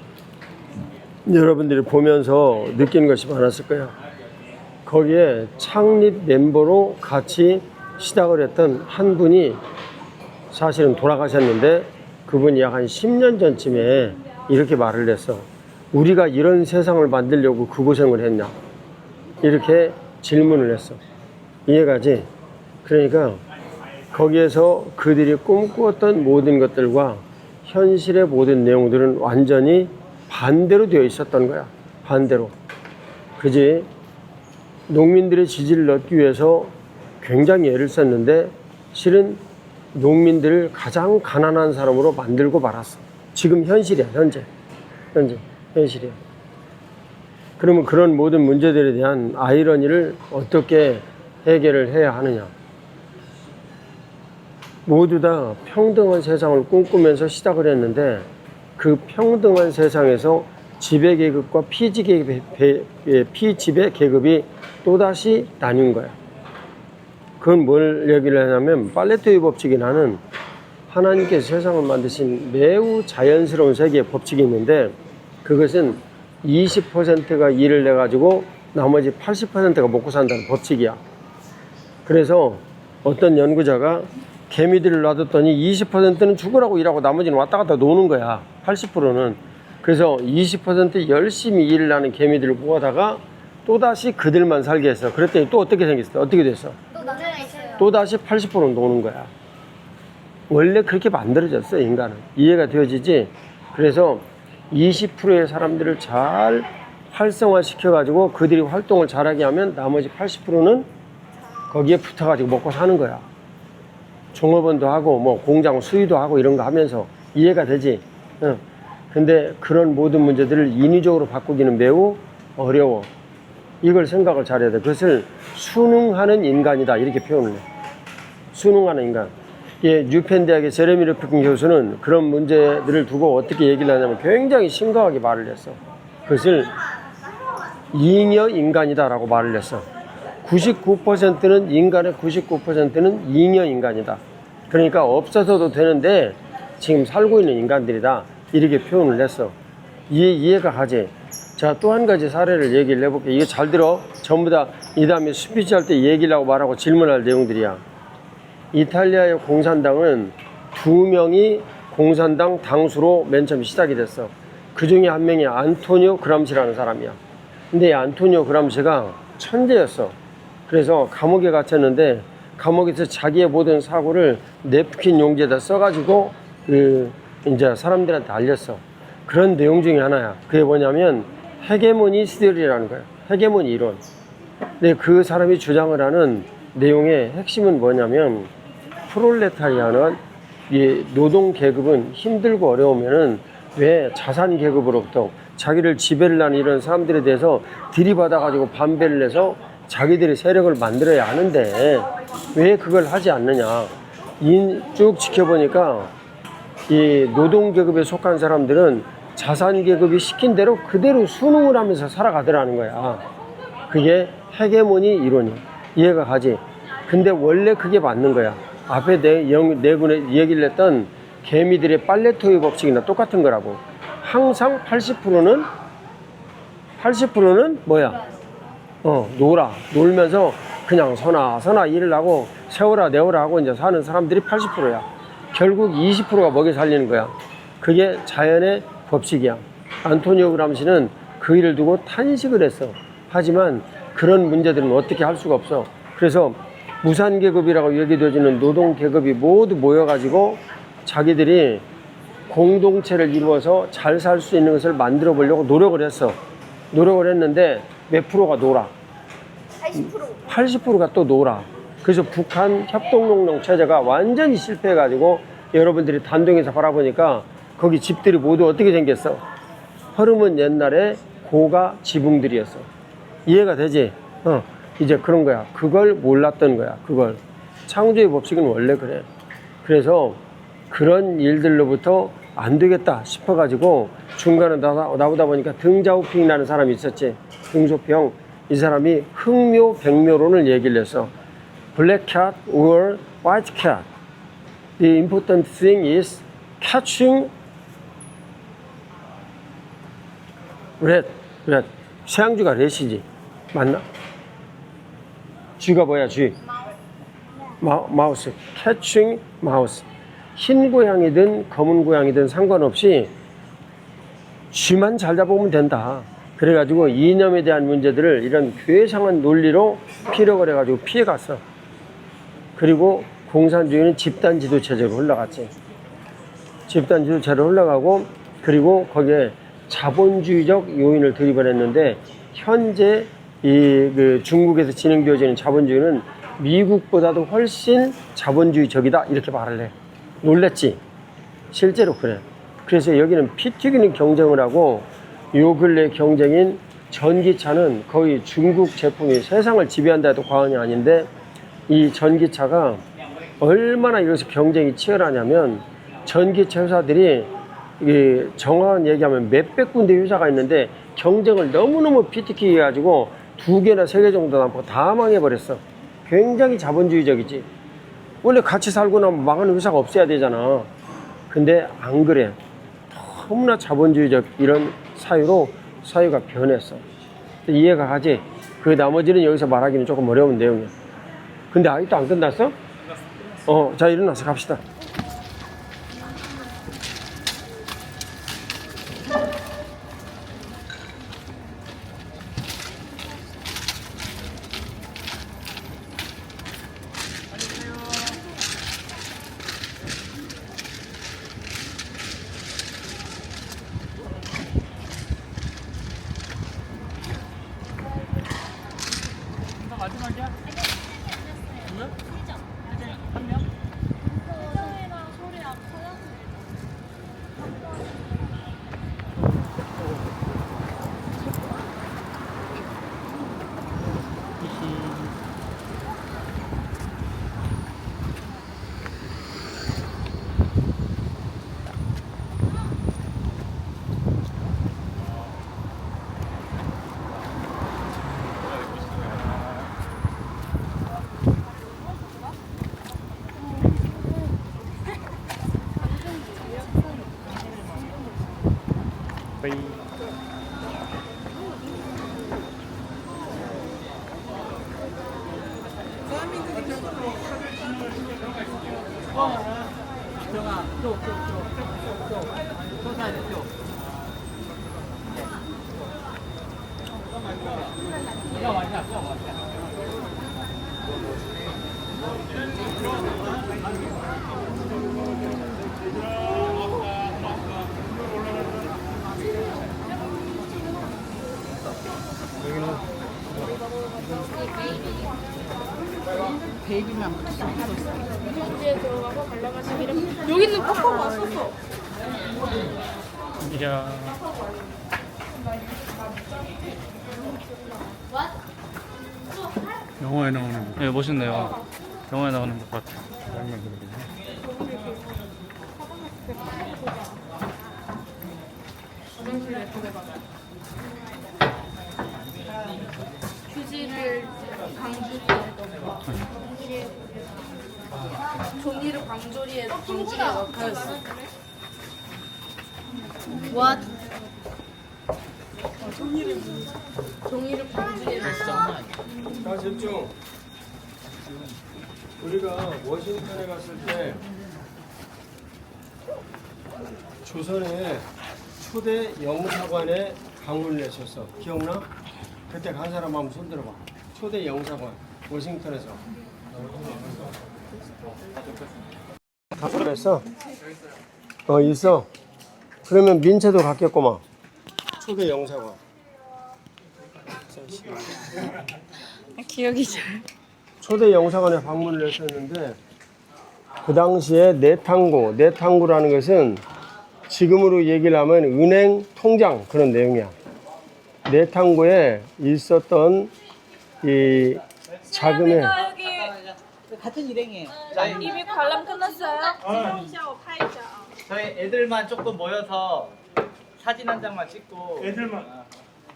여러분들이 보면서 느끼는 것이 많았을 거예요. 거기에 창립 멤버로 같이 시작을 했던 한 분이 사실은 돌아가셨는데, 그분이 약 한 10년 전쯤에 이렇게 말을 했어. 우리가 이런 세상을 만들려고 그 고생을 했냐? 이렇게 질문을 했어. 이해가지? 그러니까 거기에서 그들이 꿈꾸었던 모든 것들과 현실의 모든 내용들은 완전히 반대로 되어 있었던 거야. 반대로. 그지? 농민들의 지지를 얻기 위해서 굉장히 애를 썼는데, 실은 농민들을 가장 가난한 사람으로 만들고 말았어. 지금 현실이야, 현실이야. 그러면 그런 모든 문제들에 대한 아이러니를 어떻게 해결을 해야 하느냐? 모두 다 평등한 세상을 꿈꾸면서 시작을 했는데, 그 평등한 세상에서 지배계급과 피지배 계급이 또다시 나뉜 거야. 그건 뭘 얘기를 하냐면, 팔레토의 법칙이라는 하나님께서 세상을 만드신 매우 자연스러운 세계의 법칙이 있는데, 그것은 20%가 일을 내가지고 나머지 80%가 먹고 산다는 법칙이야. 그래서 어떤 연구자가 개미들을 놔뒀더니 20%는 죽으라고 일하고 나머지는 왔다 갔다 노는 거야. 80%는. 그래서 20% 열심히 일을 하는 개미들을 모아다가 또다시 그들만 살게 했어. 그랬더니 또 어떻게 생겼어? 어떻게 됐어? 또다시 80%는 노는 거야. 원래 그렇게 만들어졌어, 인간은. 이해가 되어지지? 그래서 20%의 사람들을 잘 활성화시켜가지고 그들이 활동을 잘하게 하면 나머지 80%는 거기에 붙어가지고 먹고 사는 거야. 종업원도 하고, 뭐, 공장 수유도 하고 이런 거 하면서. 이해가 되지? 응. 근데 그런 모든 문제들을 인위적으로 바꾸기는 매우 어려워. 이걸 생각을 잘해야 돼. 그것을 순응하는 인간이다. 이렇게 표현을 해. 순응하는 인간. 예, 뉴펜 대학의 제레미 르피킨 교수는 그런 문제들을 두고 어떻게 얘기를 하냐면 굉장히 심각하게 말을 했어. 그것을 잉여 인간이다라고 말을 했어. 99%는 인간의 99%는 잉여 인간이다. 그러니까 없어서도 되는데 지금 살고 있는 인간들이다. 이렇게 표현을 했어. 이해가 가지? 자, 또 한 가지 사례를 얘기를 해볼게. 이거 잘 들어. 전부 다 이 다음에 스피치 할 때 얘기를 하고 말하고 질문할 내용들이야. 이탈리아의 공산당은 2명이 공산당 당수로 맨 처음 시작이 됐어. 그 중에 한 명이 안토니오 그람시라는 사람이야. 근데 이 안토니오 그람시가 천재였어. 그래서 감옥에 갇혔는데 감옥에서 자기의 모든 사고를 냅킨 용지에다 써가지고 이제 사람들한테 알렸어. 그런 내용 중에 하나야. 그게 뭐냐면 헤게모니 시들이라는 거야. 헤게모니 이론. 근데 그 사람이 주장을 하는 내용의 핵심은 뭐냐면 프롤레타리아는 이 노동 계급은 힘들고 어려우면은 왜 자산 계급으로부터 자기를 지배를 하는 이런 사람들에 대해서 들이받아 가지고 반배를 해서 자기들의 세력을 만들어야 하는데 왜 그걸 하지 않느냐. 쭉 지켜보니까 이 노동 계급에 속한 사람들은 자산 계급이 시킨 대로 그대로 순응을 하면서 살아가더라는 거야. 그게 헤게모니 이론이야. 이해가 가지. 근데 원래 그게 맞는 거야. 앞에 내군에 얘기를 했던 개미들의 빨래 토의 법칙이나 똑같은 거라고. 항상 80%는 뭐야? 놀면서 그냥 서나 일을 하고 세워라 내워라 하고 이제 사는 사람들이 80%야. 결국 20%가 먹여 살리는 거야. 그게 자연의 법칙이야. 안토니오 그람시는 그 일을 두고 탄식을 했어. 하지만 그런 문제들은 어떻게 할 수가 없어. 그래서 무산계급이라고 얘기되어지는 노동계급이 모두 모여가지고 자기들이 공동체를 이루어서 잘 살 수 있는 것을 만들어 보려고 노력을 했어. 노력을 했는데 몇 프로가 놀아? 80%가 또 놀아. 그래서 북한 협동농농 체제가 완전히 실패해가지고 여러분들이 단동에서 바라보니까 거기 집들이 모두 어떻게 생겼어? 흐름은 옛날에 고가 지붕들이었어. 이해가 되지? 이제 그런 거야. 그걸 몰랐던 거야. 그걸. 창조의 법칙은 원래 그래. 그래서 그런 일들로부터 안 되겠다 싶어가지고 중간에 나오다 보니까 등자오핑 나는 사람이 있었지. 등소평. 이 사람이 흑묘 백묘론을 얘기를 했어. Black cat or white cat. The important thing is catching red. 서양주가 렛이지. 맞나? 쥐가 뭐야, 쥐? 마우스. catching mouse. 흰 고양이든 검은 고양이든 상관없이 쥐만 잘 잡으면 된다. 그래가지고 이념에 대한 문제들을 이런 괴상한 논리로 피력을 해가지고 피해갔어. 그리고 공산주의는 집단 지도체제로 흘러갔지. 집단 지도체로 흘러가고 그리고 거기에 자본주의적 요인을 들이번했는데 현재 그 중국에서 진행되어지는 자본주의는 미국보다도 훨씬 자본주의적이다 이렇게 말을 해. 놀랬지? 실제로 그래. 그래서 여기는 피 튀기는 경쟁을 하고 요 근래 경쟁인 전기차는 거의 중국 제품이 세상을 지배한다 해도 과언이 아닌데 이 전기차가 얼마나 여기서 경쟁이 치열하냐면 전기차 회사들이 정확한 얘기하면 몇백 군데 회사가 있는데 경쟁을 너무너무 피튀기게 해가지고 2개나 3개 정도 남고 다 망해버렸어. 굉장히 자본주의적이지. 원래 같이 살고 나면 망하는 회사가 없어야 되잖아. 근데 안 그래. 너무나 자본주의적 이런 사유로 사유가 변했어. 이해가 가지? 그 나머지는 여기서 말하기는 조금 어려운 내용이야. 근데 아직도 안 끝났어? 자, 일어나서 갑시다. 현지에 들어가서 관람하시기를 여기는 팍팍 왔었어. 이야. 영화에 나오는 거. 네, 멋있네요. 영화에 나오는 것 같아요. 장난 그러네. 휴지를 방조리에 넣고 종이를 방조리에 넣고 What? 종이를 방조리에 넣고 자, 집중. 우리가 워싱턴에 갔을 때 조선의 초대 영사관에 방문을 했었어. 기억나? 그때 간 사람 한번 손 들어봐. 초대 영사관 워싱턴에서. 다 그랬어? 있어. 그러면 민채도 갔겠구만. 초대 영사관. 기억이 잘. 초대 영사관에 방문을 했었는데 그 당시에 내탕구라는 것은 지금으로 얘기를 하면 은행 통장 그런 내용이야. 내탕구에 있었던 이 자금의 같은 일행이에요. 이미 관람 끝났어요? 저희 애들만 조금 모여서 사진 한 장만 찍고 애들만.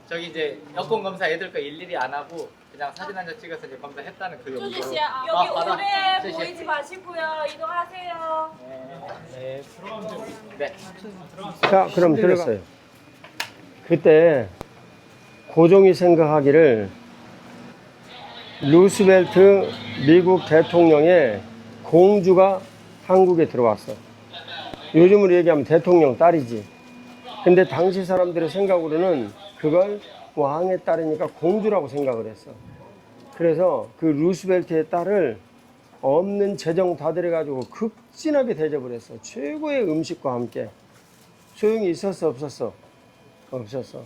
저기 이제 여권 검사 애들 거 일일이 안 하고 그냥 사진 한 장 찍어서 이제 검사했다는 그 용도로. 여기 받아. 오래 셋이. 보이지 마시고요. 이동하세요. 네. 네. 자, 그럼 들었어요. 그때 고종이 생각하기를 루스벨트 미국 대통령의 공주가 한국에 들어왔어. 요즘으로 얘기하면 대통령 딸이지. 근데 당시 사람들의 생각으로는 그걸 왕의 딸이니까 공주라고 생각을 했어. 그래서 그 루스벨트의 딸을 없는 재정 다 들여가지고 극진하게 대접을 했어. 최고의 음식과 함께. 소용이 있었어, 없었어? 없었어.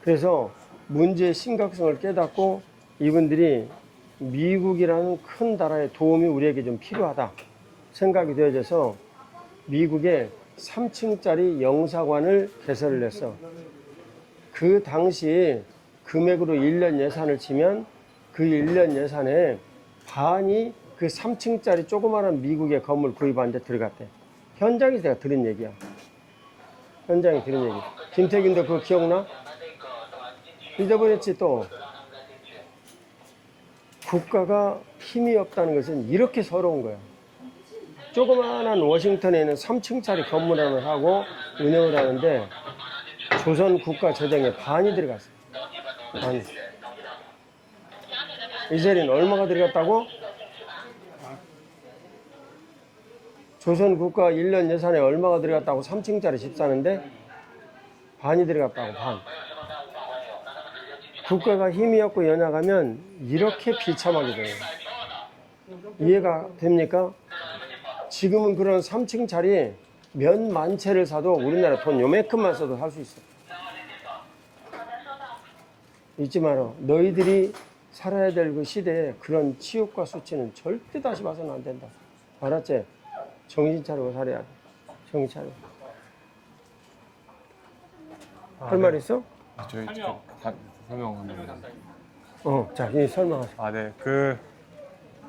그래서 문제의 심각성을 깨닫고 이분들이 미국이라는 큰 나라의 도움이 우리에게 좀 필요하다 생각이 되어져서 미국에 3층짜리 영사관을 개설을 했어. 그 당시 금액으로 1년 예산을 치면 그 1년 예산에 반이 그 3층짜리 조그마한 미국의 건물 구입하는 데 들어갔대. 현장에서 내가 들은 얘기야. 현장에 들은 얘기. 김태균도 그거 기억나? 잊어버렸지 또. 국가가 힘이 없다는 것은 이렇게 서러운 거야. 조그마한 워싱턴에 있는 3층짜리 건물 하나 하고 운영을 하는데 조선 국가 재정에 반이 들어갔어요. 반. 이세린 얼마가 들어갔다고? 조선 국가 1년 예산에 얼마가 들어갔다고 3층짜리 집 사는데 반이 들어갔다고 반. 국가가 힘이 없고 연약하면 이렇게 비참하게 돼요. 이해가 됩니까? 지금은 그런 3층짜리 몇 만 채를 사도 우리나라 돈 요만큼만 써도 살 수 있어. 잊지 마라. 너희들이 살아야 될 그 시대에 그런 치욕과 수치는 절대 다시 봐서는 안 된다. 알았지? 정신 차리고 살아야 돼. 정신 차리고. 할 말 있어? 저희 설명합니다. 자, 이 설명하세요. 네.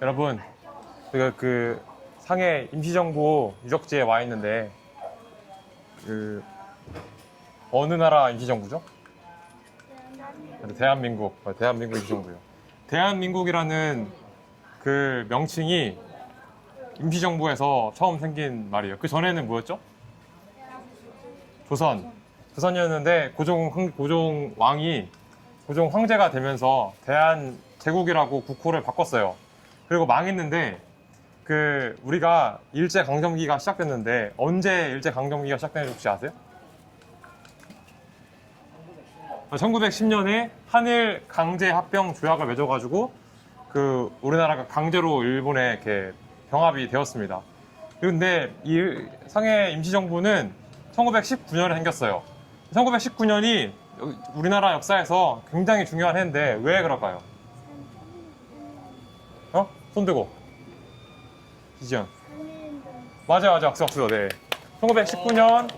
여러분, 우리가 상해 임시정부 유적지에 와 있는데, 어느 나라 임시정부죠? 대한민국 임시정부요. 대한민국이라는 그 명칭이 임시정부에서 처음 생긴 말이에요. 그 전에는 뭐였죠? 조선이었는데 고종 황제가 되면서 대한제국이라고 국호를 바꿨어요. 그리고 망했는데 우리가 일제 강점기가 시작됐는데 언제 일제 강점기가 시작됐는지 혹시 아세요? 1910년에 한일 강제 합병 조약을 맺어가지고 우리나라가 강제로 일본에 이렇게 병합이 되었습니다. 그런데 이 상해 임시정부는 1919년에 생겼어요. 1919년이 우리나라 역사에서 굉장히 중요한 해인데 왜 그럴까요? 손 들고. 이지연. 맞아요. 악수. 네. 1919년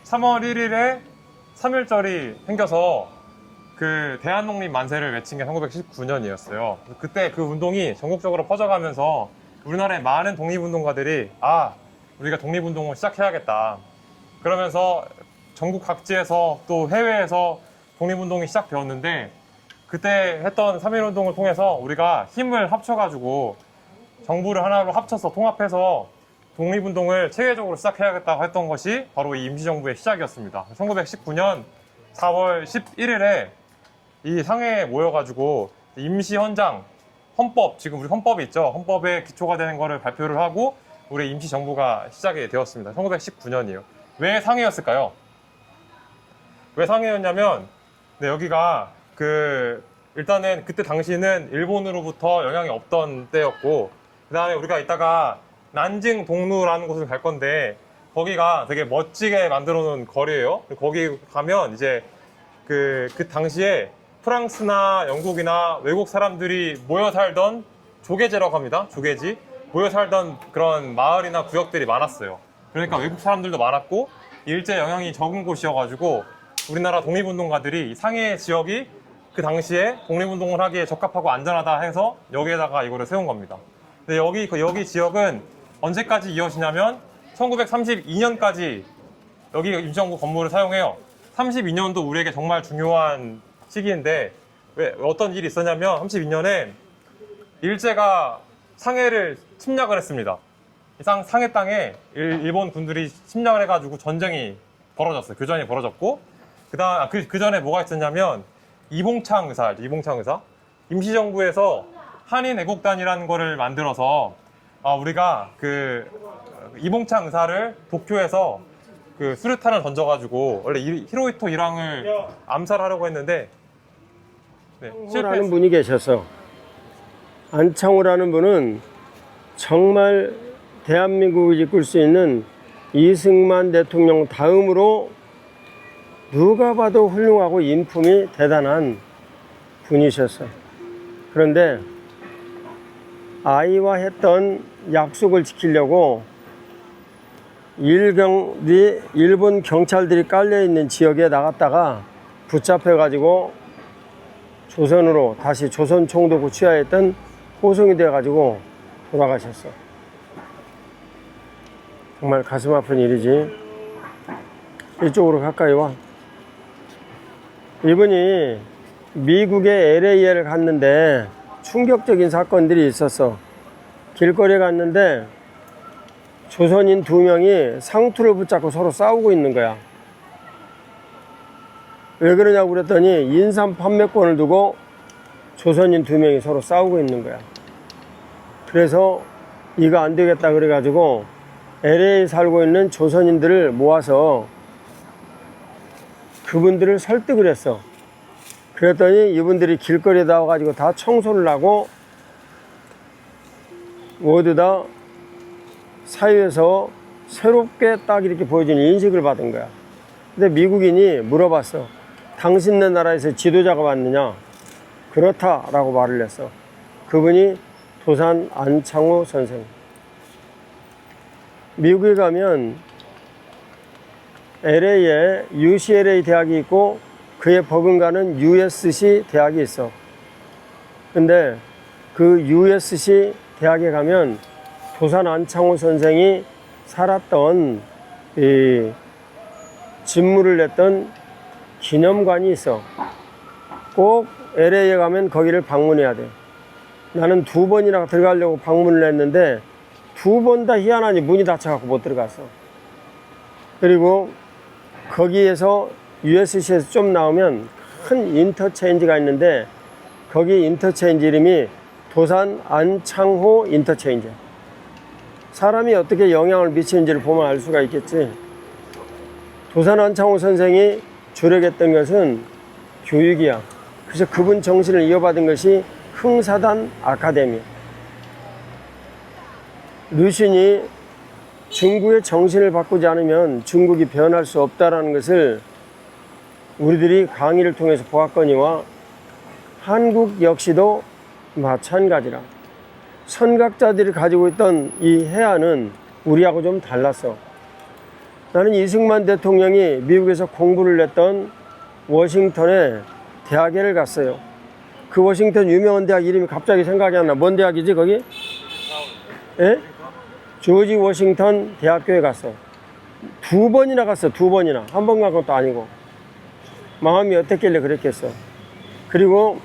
3월 1일에 3.1절이 생겨서 대한독립 만세를 외친 게 1919년이었어요. 그때 그 운동이 전국적으로 퍼져가면서 우리나라의 많은 독립운동가들이 우리가 독립운동을 시작해야겠다. 그러면서 전국 각지에서 또 해외에서 독립운동이 시작되었는데 그때 했던 3.1운동을 통해서 우리가 힘을 합쳐가지고 정부를 하나로 합쳐서 통합해서 독립운동을 체계적으로 시작해야겠다고 했던 것이 바로 이 임시정부의 시작이었습니다. 1919년 4월 11일에 이 상해에 모여가지고 임시헌장, 헌법, 지금 우리 헌법이 있죠. 헌법에 기초가 되는 거를 발표를 하고 우리 임시정부가 시작이 되었습니다. 1919년이에요. 왜 상해였을까요? 왜 상해였냐면 여기가 일단은 그때 당시는 일본으로부터 영향이 없던 때였고 그 다음에 우리가 이따가 난징 동루라는 곳을 갈 건데 거기가 되게 멋지게 만들어 놓은 거리예요. 거기 가면 이제 그 당시에 프랑스나 영국이나 외국 사람들이 모여 살던 조계지라고 합니다. 조계지. 모여 살던 그런 마을이나 구역들이 많았어요. 그러니까 외국 사람들도 많았고 일제 영향이 적은 곳이어가지고 우리나라 독립운동가들이 상해 지역이 그 당시에 독립운동을 하기에 적합하고 안전하다 해서 여기에다가 이거를 세운 겁니다. 근데 여기 지역은 언제까지 이어지냐면 1932년까지 여기 임시정부 건물을 사용해요. 32년도 우리에게 정말 중요한 시기인데 왜 어떤 일이 있었냐면 32년에 일제가 상해를 침략을 했습니다. 상해 땅에 일본 군들이 침략을 해가지고 전쟁이 벌어졌어요. 교전이 벌어졌고 그 전에 뭐가 있었냐면 이봉창 의사 임시정부에서 한인 애국단이라는 거를 만들어서 우리가 이봉창 의사를 도쿄에서 수류탄을 던져가지고 원래 히로히토 일왕을 암살하려고 했는데 안창호라는 분이 계셔서 안창호라는 분은 정말 대한민국을 이끌 수 있는 이승만 대통령 다음으로 누가 봐도 훌륭하고 인품이 대단한 분이셨어요. 그런데 아이와 했던 약속을 지키려고 일본 경찰들이 깔려있는 지역에 나갔다가 붙잡혀가지고 조선으로 다시 조선 총독부 취하했던 호송이 돼가지고 돌아가셨어. 정말 가슴 아픈 일이지. 이쪽으로 가까이 와. 이분이 미국의 LA를 갔는데 충격적인 사건들이 있었어. 길거리에 갔는데 조선인 2명이 상투를 붙잡고 서로 싸우고 있는 거야. 왜 그러냐고 그랬더니 인삼 판매권을 두고 조선인 2명이 서로 싸우고 있는 거야. 그래서 이거 안 되겠다 그래가지고 LA에 살고 있는 조선인들을 모아서 그분들을 설득을 했어. 그랬더니 이분들이 길거리에 나와가지고 다 청소를 하고 모두 다 사회에서 새롭게 딱 이렇게 보여주는 인식을 받은 거야. 근데 미국인이 물어봤어. 당신네 나라에서 지도자가 왔느냐? 그렇다라고 말을 했어. 그분이 도산 안창호 선생. 미국에 가면 LA에 UCLA 대학이 있고 그에 버금가는 USC 대학이 있어. 근데 그 USC 대학에 가면 도산 안창호 선생이 살았던 진물을 냈던 기념관이 있어. 꼭 LA에 가면 거기를 방문해야 돼. 나는 2번이나 들어가려고 방문을 했는데 2번 다 희한하니 문이 닫혀갖고 못 들어갔어. 그리고 거기에서 USC에서 좀 나오면 큰 인터체인지가 있는데 거기 인터체인지 이름이 도산 안창호 인터체인지. 사람이 어떻게 영향을 미치는지를 보면 알 수가 있겠지. 도산 안창호 선생이 주력했던 것은 교육이야. 그래서 그분 정신을 이어받은 것이 흥사단 아카데미. 류신이 중국의 정신을 바꾸지 않으면 중국이 변할 수 없다라는 것을 우리들이 강의를 통해서 보았거니와 한국 역시도 마찬가지라. 선각자들이 가지고 있던 이 해안은 우리하고 좀 달랐어. 나는 이승만 대통령이 미국에서 공부를 했던 워싱턴에 대학에를 갔어요. 그 워싱턴 유명한 대학 이름이 갑자기 생각이 안 나. 뭔 대학이지 거기? 예? 조지 워싱턴 대학교에 갔어. 2번이나 갔어. 2번이나. 한 번 간 것도 아니고. 마음이 어땠길래 그랬겠어. 그리고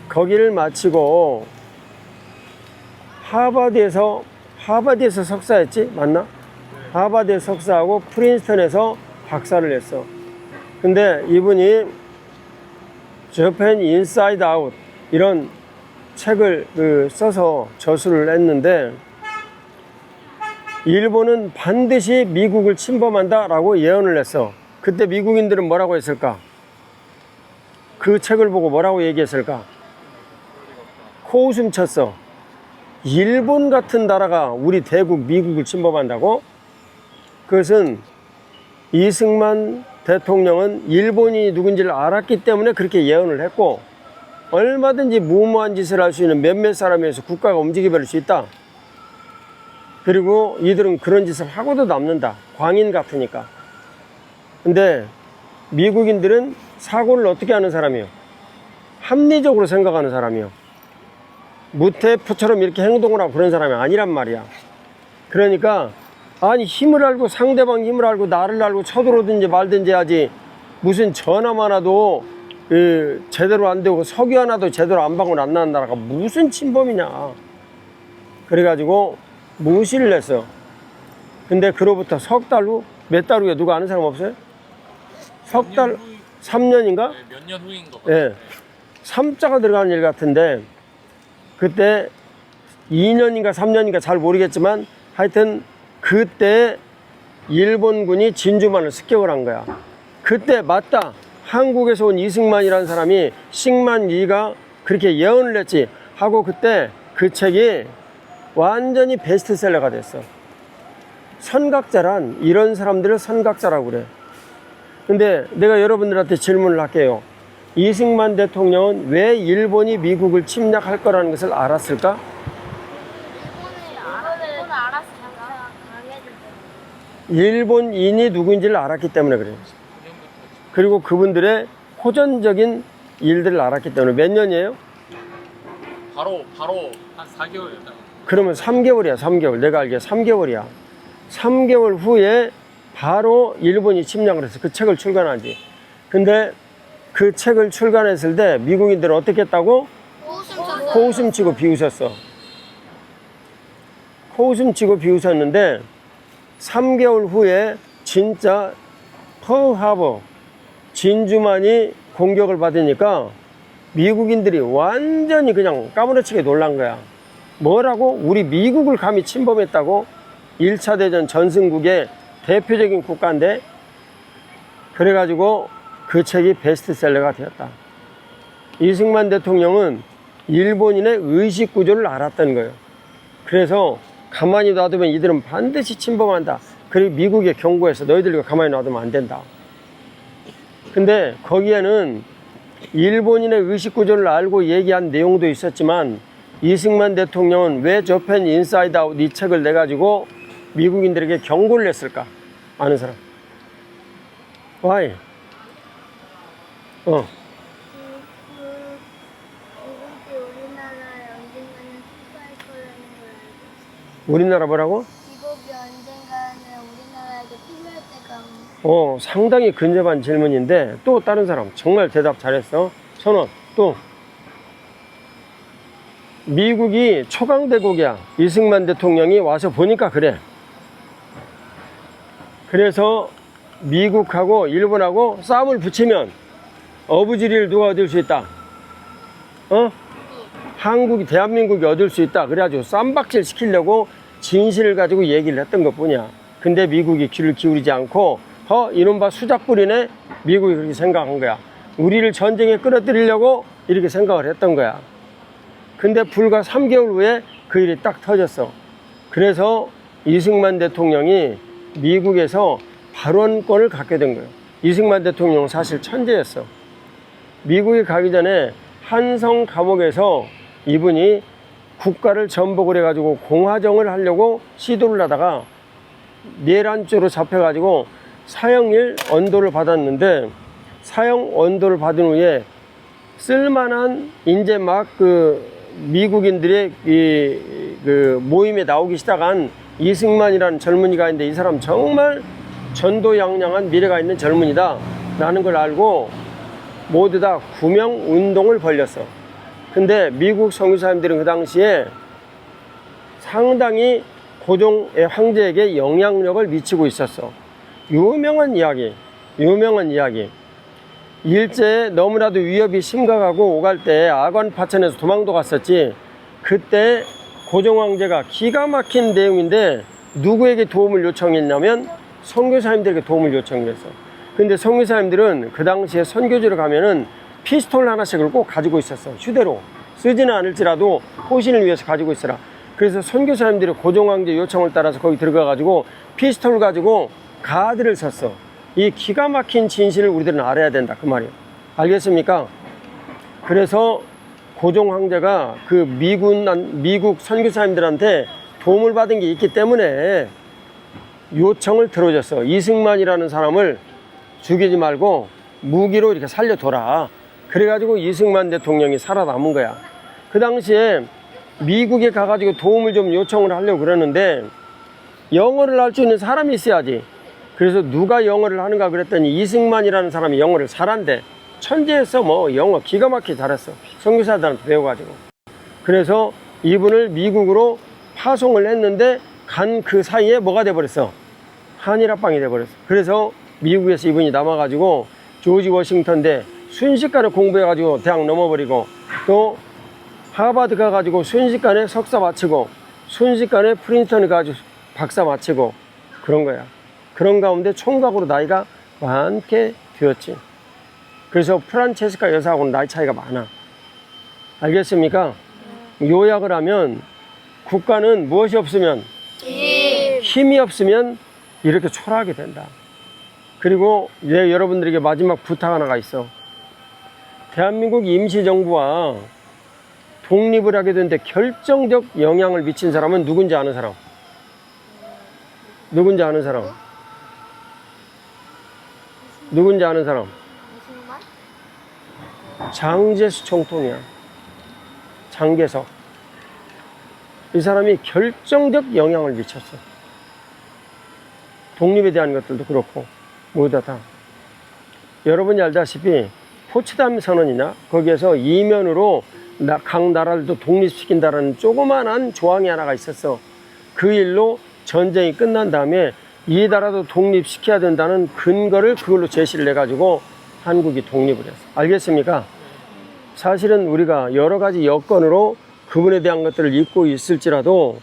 거기를 마치고 하버드에서 석사했지? 맞나? 하버드에서 석사하고 프린스턴에서 박사를 했어. 근데 이분이 Japan Inside Out 이런 책을 써서 저술을 했는데 일본은 반드시 미국을 침범한다라고 예언을 했어. 그때 미국인들은 뭐라고 했을까? 그 책을 보고 뭐라고 얘기했을까? 코웃음 쳤어. 일본 같은 나라가 우리 대국 미국을 침범한다고? 그것은 이승만 대통령은 일본이 누군지를 알았기 때문에 그렇게 예언을 했고 얼마든지 무모한 짓을 할 수 있는 몇몇 사람에서 국가가 움직여버릴 수 있다. 그리고 이들은 그런 짓을 하고도 남는다. 광인 같으니까. 근데 미국인들은 사고를 어떻게 하는 사람이에요? 합리적으로 생각하는 사람이에요. 무태포처럼 이렇게 행동을 하고 그런 사람이 아니란 말이야. 그러니까 아니 힘을 알고 상대방 힘을 알고 나를 알고 쳐들어오든지 말든지 하지 무슨 전화만 와도 제대로 안 되고 석유 하나도 제대로 안 방울 안 나는 나라가 무슨 침범이냐. 그래가지고 무시를 했어. 근데 그로부터 석 달 후, 몇 달 후에 누가 아는 사람 없어요? 석 달, 3년인가? 몇 년 후인 것 같아요. 예. 3자가 들어가는 일 같은데 그때 2년인가 3년인가 잘 모르겠지만 하여튼 그때 일본군이 진주만을 습격을 한 거야. 그때 맞다. 한국에서 온 이승만이라는 사람이 싱만리가 그렇게 예언을 했지 하고 그때 그 책이 완전히 베스트셀러가 됐어. 선각자란 이런 사람들을 선각자라고 그래. 근데 내가 여러분들한테 질문을 할게요. 이승만 대통령은 왜 일본이 미국을 침략할 거라는 것을 알았을까? 일본은 알았어요. 일본인이 누구인지를 알았기 때문에 그래요. 그리고 그분들의 호전적인 일들을 알았기 때문에. 몇 년이에요? 바로 한 4개월이었다. 그러면 3개월이야. 3개월. 내가 알기에 3개월이야. 3개월 후에 바로 일본이 침략을 해서 그 책을 출간하지. 근데 그 책을 출간했을 때 미국인들은 어떻게 했다고? 코웃음 치고 비웃었어. 코웃음 치고 비웃었는데 3개월 후에 진짜 펄하버 진주만이 공격을 받으니까 미국인들이 완전히 그냥 까무러치게 놀란 거야. 뭐라고? 우리 미국을 감히 침범했다고? 1차 대전 전승국의 대표적인 국가인데. 그래가지고 그 책이 베스트셀러가 되었다. 이승만 대통령은 일본인의 의식 구조를 알았던 거예요. 그래서 가만히 놔두면 이들은 반드시 침범한다. 그리고 미국에 경고해서 너희들 이거 가만히 놔두면 안 된다. 근데 거기에는 일본인의 의식 구조를 알고 얘기한 내용도 있었지만 이승만 대통령은 왜 저펜 인사이드 아웃 이 책을 내가지고 미국인들에게 경고를 했을까? 아는 사람? Why? 미국이 우리나라에 언젠가는 투자할 거라는 걸 알고 있어요. 우리나라 뭐라고? 미국이 언젠가는 우리나라에게 필요할 때가 오는. 상당히 근접한 질문인데 또 다른 사람 정말 대답 잘했어. 선원 또 미국이 초강대국이야. 이승만 대통령이 와서 보니까 그래. 그래서 미국하고 일본하고 싸움을 붙이면 어부지리를 누가 얻을 수 있다? 한국이 대한민국이 얻을 수 있다. 그래가지고 쌈박질 시키려고 진실을 가지고 얘기를 했던 것뿐이야. 근데 미국이 귀를 기울이지 않고 이놈바 수작부리네, 미국이 그렇게 생각한 거야. 우리를 전쟁에 끌어들이려고 이렇게 생각을 했던 거야. 근데 불과 3개월 후에 그 일이 딱 터졌어. 그래서 이승만 대통령이 미국에서 발언권을 갖게 된 거예요. 이승만 대통령은 사실 천재였어. 미국에 가기 전에 한성 감옥에서 이분이 국가를 전복을 해가지고 공화정을 하려고 시도를 하다가 내란죄로 잡혀가지고 사형일 언도를 받았는데, 사형 언도를 받은 후에 쓸만한 이제 막 그 미국인들의 그 모임에 나오기 시작한 이승만이라는 젊은이가 있는데, 이 사람 정말 전도양양한 미래가 있는 젊은이다 라는 걸 알고 모두 다 구명 운동을 벌였어. 근데 미국 선교사님들은 그 당시에 상당히 고종의 황제에게 영향력을 미치고 있었어. 유명한 이야기. 일제에 너무나도 위협이 심각하고 오갈 때 아관 파천에서 도망도 갔었지. 그때 고종 황제가 기가 막힌 내용인데 누구에게 도움을 요청했냐면 선교사님들에게 도움을 요청했어. 근데 선교사님들은 그 당시에 선교지로 가면은 피스톨 하나씩을 꼭 가지고 있었어. 휴대로 쓰지는 않을지라도 호신을 위해서 가지고 있어라. 그래서 선교사님들이 고종 황제 요청을 따라서 거기 들어가 가지고 피스톨 가지고 가드를 섰어. 이 기가 막힌 진실을 우리들은 알아야 된다 그 말이에요. 알겠습니까? 그래서 고종 황제가 그 미국 선교사님들한테 도움을 받은 게 있기 때문에 요청을 들어줬어. 이승만이라는 사람을 죽이지 말고 무기로 이렇게 살려둬라. 그래가지고 이승만 대통령이 살아남은 거야. 그 당시에 미국에 가가지고 도움을 좀 요청을 하려고 그러는데 영어를 할 수 있는 사람이 있어야지. 그래서 누가 영어를 하는가 그랬더니 이승만이라는 사람이 영어를 잘한대. 천재였어. 뭐 영어 기가 막히게 잘했어. 선교사들한테 배워가지고. 그래서 이분을 미국으로 파송을 했는데 간 그 사이에 뭐가 돼버렸어? 한일합방이 돼버렸어. 그래서 미국에서 이분이 남아가지고 조지 워싱턴대 순식간에 공부해가지고 대학 넘어버리고, 또 하버드 가가지고 순식간에 석사 마치고, 순식간에 프린스턴에 가가지고 박사 마치고 그런 거야. 그런 가운데 총각으로 나이가 많게 되었지. 그래서 프란체스카 여사하고는 나이 차이가 많아. 알겠습니까? 요약을 하면 국가는 무엇이 없으면 힘이 없으면 이렇게 초라하게 된다. 그리고 이제 여러분들에게 마지막 부탁 하나가 있어. 대한민국 임시정부와 독립을 하게 되는데 결정적 영향을 미친 사람은 누군지 아는 사람? 누군지 아는 사람? 누군지 아는 사람? 장제수 총통이야. 장개석. 이 사람이 결정적 영향을 미쳤어. 독립에 대한 것들도 그렇고 모두 다. 여러분이 알다시피 포츠담 선언이나 거기에서 이면으로 각 나라를 또 독립시킨다라는 조그만한 조항이 하나가 있었어. 그 일로 전쟁이 끝난 다음에 이 나라도 독립시켜야 된다는 근거를 그걸로 제시를 해가지고 한국이 독립을 했어. 알겠습니까? 사실은 우리가 여러 가지 여건으로 그분에 대한 것들을 잊고 있을지라도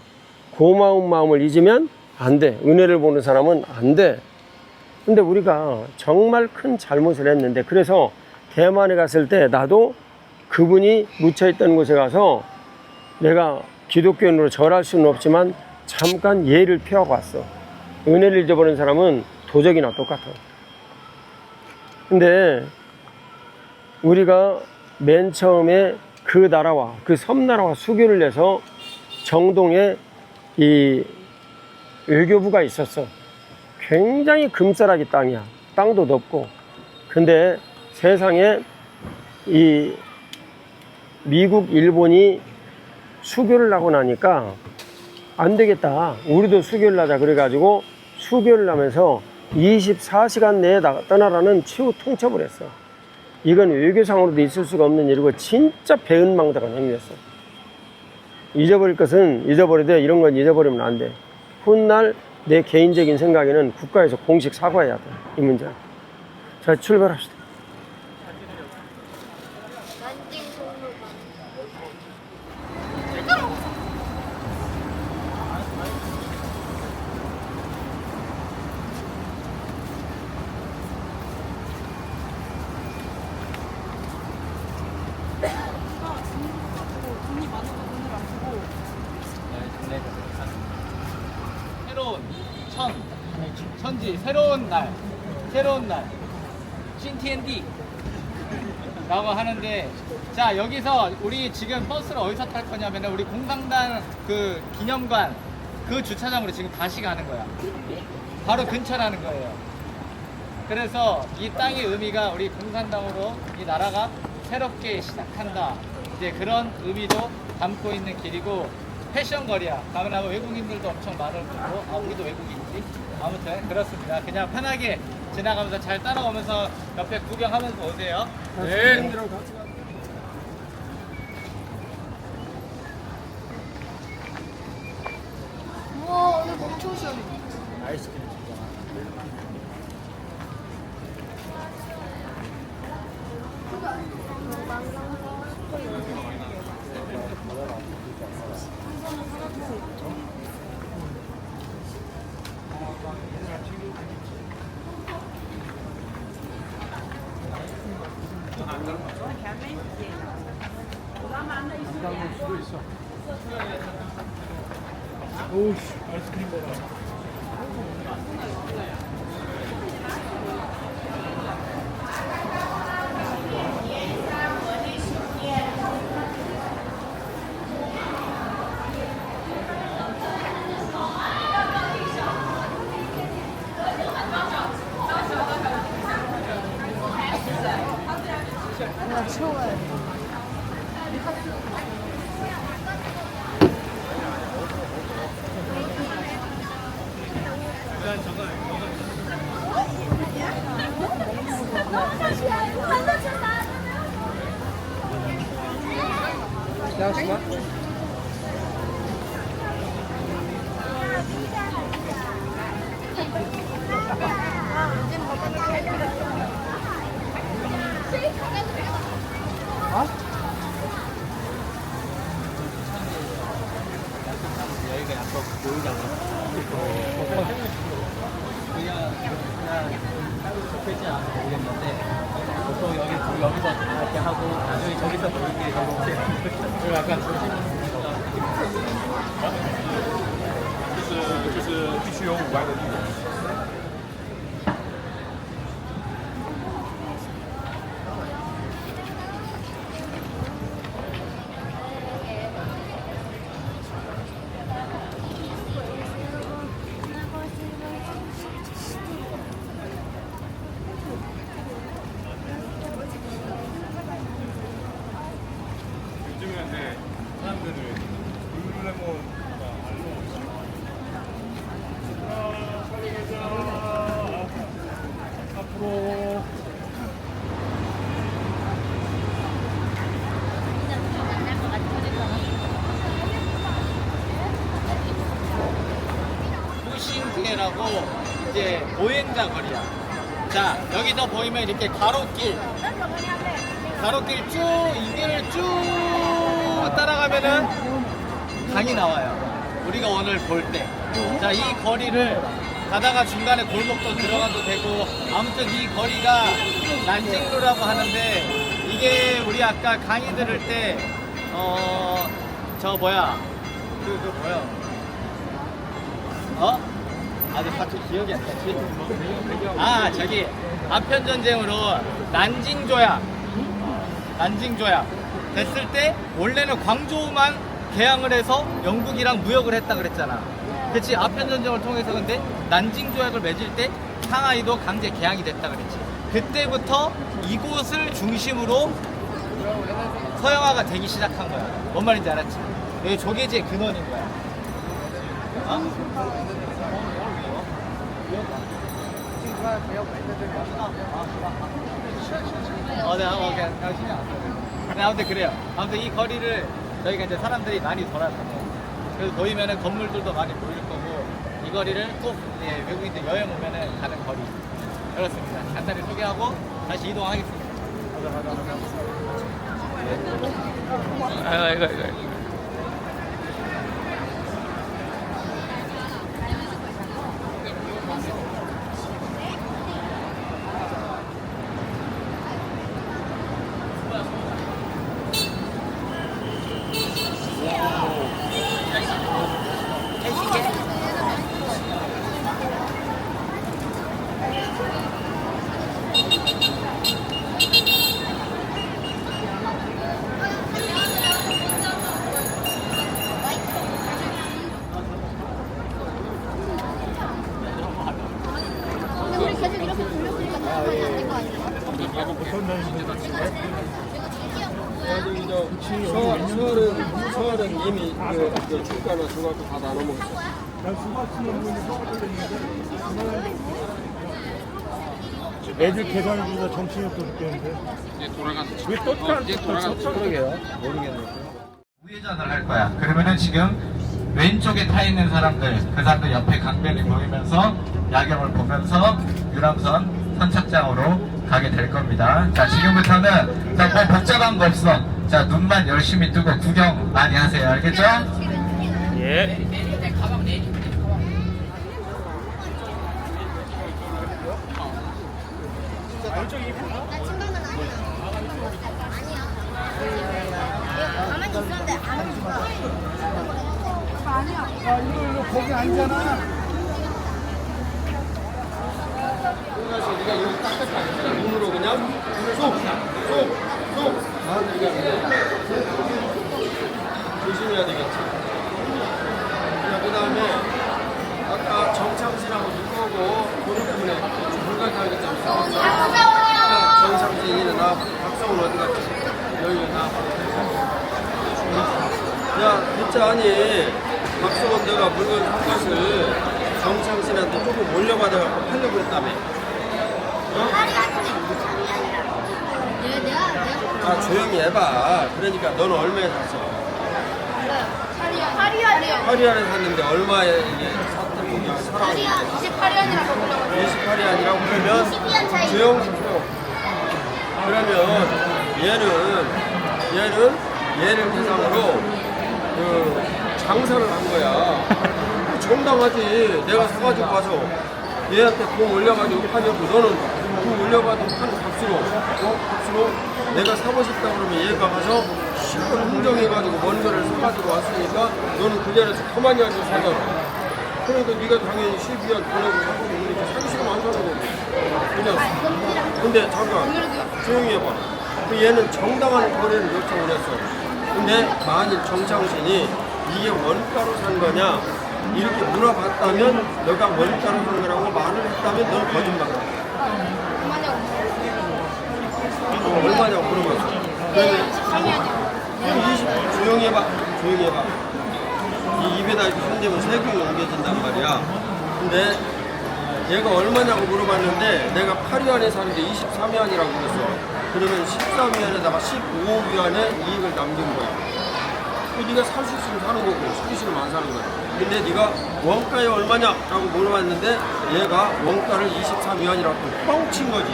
고마운 마음을 잊으면 안 돼. 은혜를 보는 사람은 안 돼. 근데 우리가 정말 큰 잘못을 했는데, 그래서 대만에 갔을 때 나도 그분이 묻혀있던 곳에 가서 내가 기독교인으로 절할 수는 없지만 잠깐 예를 피하고 왔어. 은혜를 잊어버린 사람은 도적이나 똑같아. 근데 우리가 맨 처음에 그 나라와 그 섬나라와 수교를 해서 정동에 이 외교부가 있었어. 굉장히 금싸라기 땅이야. 땅도 넓고. 근데 세상에 이 미국, 일본이 수교를 하고 나니까 안 되겠다. 우리도 수교를 하자. 그래가지고 수교를 하면서 24시간 내에 떠나라는 최후 통첩을 했어. 이건 외교상으로도 있을 수가 없는 일이고 진짜 배은망덕한 행위였어. 잊어버릴 것은 잊어버리되 이런 건 잊어버리면 안 돼. 훗날 내 개인적인 생각에는 국가에서 공식 사과해야 돼. 이 문제. 자, 출발합시다. 그치 새로운 날 신티엔디 라고 하는데, 자 여기서 우리 지금 버스를 어디서 탈 거냐면 우리 공산당 그 기념관 그 주차장으로 지금 다시 가는 거야. 바로 근처라는 거예요. 그래서 이 땅의 의미가 우리 공산당으로 이 나라가 새롭게 시작한다, 이제 그런 의미도 담고 있는 길이고, 패션 거리야. 가면 외국인들도 엄청 많을 거고, 아 우리도 외국인이지. 아무튼 그렇습니다. 그냥 편하게 지나가면서 잘 따라오면서 옆에 구경하면서 오세요. 네. 우와, 오늘 엄청 시원해. 아이스크림 진짜. 여기가 약간 보이잖아. 그냥 적혀있지 않아서 모르겠는데, 보통 여기서 이렇게 하고 나중에 저기서 놀게 그리고 약간 조심. 就是必须有5万的地方。 요즘은 네, 사람들은 룰루레몬가 알고 앞으로 후신계라고 이제 보행자 거리야. 자 여기서 보이면 이렇게 가로길 쭉 이 길을 쭉 따라가면은 강이 나와요. 우리가 오늘 볼 때. 자 이 거리를 가다가 중간에 골목도 들어가도 되고, 아무튼 이 거리가 난징루라고 하는데, 이게 우리 아까 강의 들을 때 저 뭐야 그 뭐야 아직 갑자기 기억이 안 나지? 아 저기 아편 전쟁으로 난징조약 됐을 때 원래는 광저우만 개항을 해서 영국이랑 무역을 했다 그랬잖아. 그치? 아편 전쟁을 통해서. 근데 난징 조약을 맺을 때 상하이도 강제 개항이 됐다 그랬지. 그때부터 이곳을 중심으로 서양화가 되기 시작한 거야. 뭔 말인지 알았지? 여기 조계지의 근원인 거야. 내가 신경 안 써. 네, 아무튼 그래요. 아무튼 이 거리를 저희가 이제 사람들이 많이 돌아다녀요. 그래서 보이면은 건물들도 많이 보일 거고, 이 거리를 꼭 외국인들 여행 오면은 가는 거리. 그렇습니다. 간단히 소개하고 다시 이동하겠습니다. 아이고. 서울은 이미 그 주가나 중학교 다 나눠 먹었어. 애들 계산해주다 정신이 또 느꼈는데. 우회전을 할 거야. 그러면은 지금 왼쪽에 타 있는 사람들, 그 사람들 옆에 강변이 보이면서 야경을 보면서 유람선 선착장으로 가게 될 겁니다. 자, 지금부터는 자, 뭐 복잡한 거 없어. 자, 눈만 열심히 뜨고 구경 많이 하세요. 알겠죠? 예. 가만히 있었는데 안 움직여. 거기 앉잖아. 그래서 네가 여기 딱딱하게 눈으로 그냥 쏙 조심해야 되겠지. 그 다음에 아까 정창진하고 누구하고 고르분에 불가능하게 했잖아. 정창진이는 나 박성훈 어디 갔지? 여기 나. 야, 진짜 아니 박성훈 내가 물건 산 것을 정창진한테 조금 올려받아갖고 팔려고 했다며. 아, 조용히 해봐. 그러니까 너는 얼마에 샀어? 8위안에 샀는데 얼마에 이게 샀던 거야? 사람 28위안이라고 불러가지고. 28위안이라고 그러면 12원 차이. 조용 좀 해. 그러면 얘를 대상으로 그 장사를 한 거야. 정당하지. 내가 사가지고 가서 얘한테 돈 올려가지고 파냐고. 너는 돈 올려가지고 파는 값으로 내가 사고 싶다 그러면 얘가 가서 실컷 흥정해가지고 먼 거를 사가지고 왔으니까 너는 그 자리에서 가만히 앉아서 사잖아. 그러니까 네가 당연히 12원 보내고 사고 그러니까 사기 싫으면 안 사는 거고. 그냥. 근데 잠깐 조용히 해봐. 그 얘는 정당한 거래를 요청을 했어. 근데 만일 정창신이 이게 원가로 산 거냐 이렇게 물어봤다면 너가 원가로 산 거라고 말을 했다면 너는 거짓말이야. 얼마냐고 물어봤어. 그러면 20 조용히 해봐. 이 입에다 이렇게 손대면 세금이 옮겨진단 말이야. 근데 얘가 얼마냐고 물어봤는데 내가 8위안에 사는데 23위안이라고 그랬어. 그러면 13위안에다가 15위안에 이익을 남긴 거야. 네가 살 수 있으면 사는 거고 사기 싫으면 안 사는 거야. 근데 네가 원가에 얼마냐라고 물어봤는데 얘가 원가를 23위안이라고 뻥친 거지.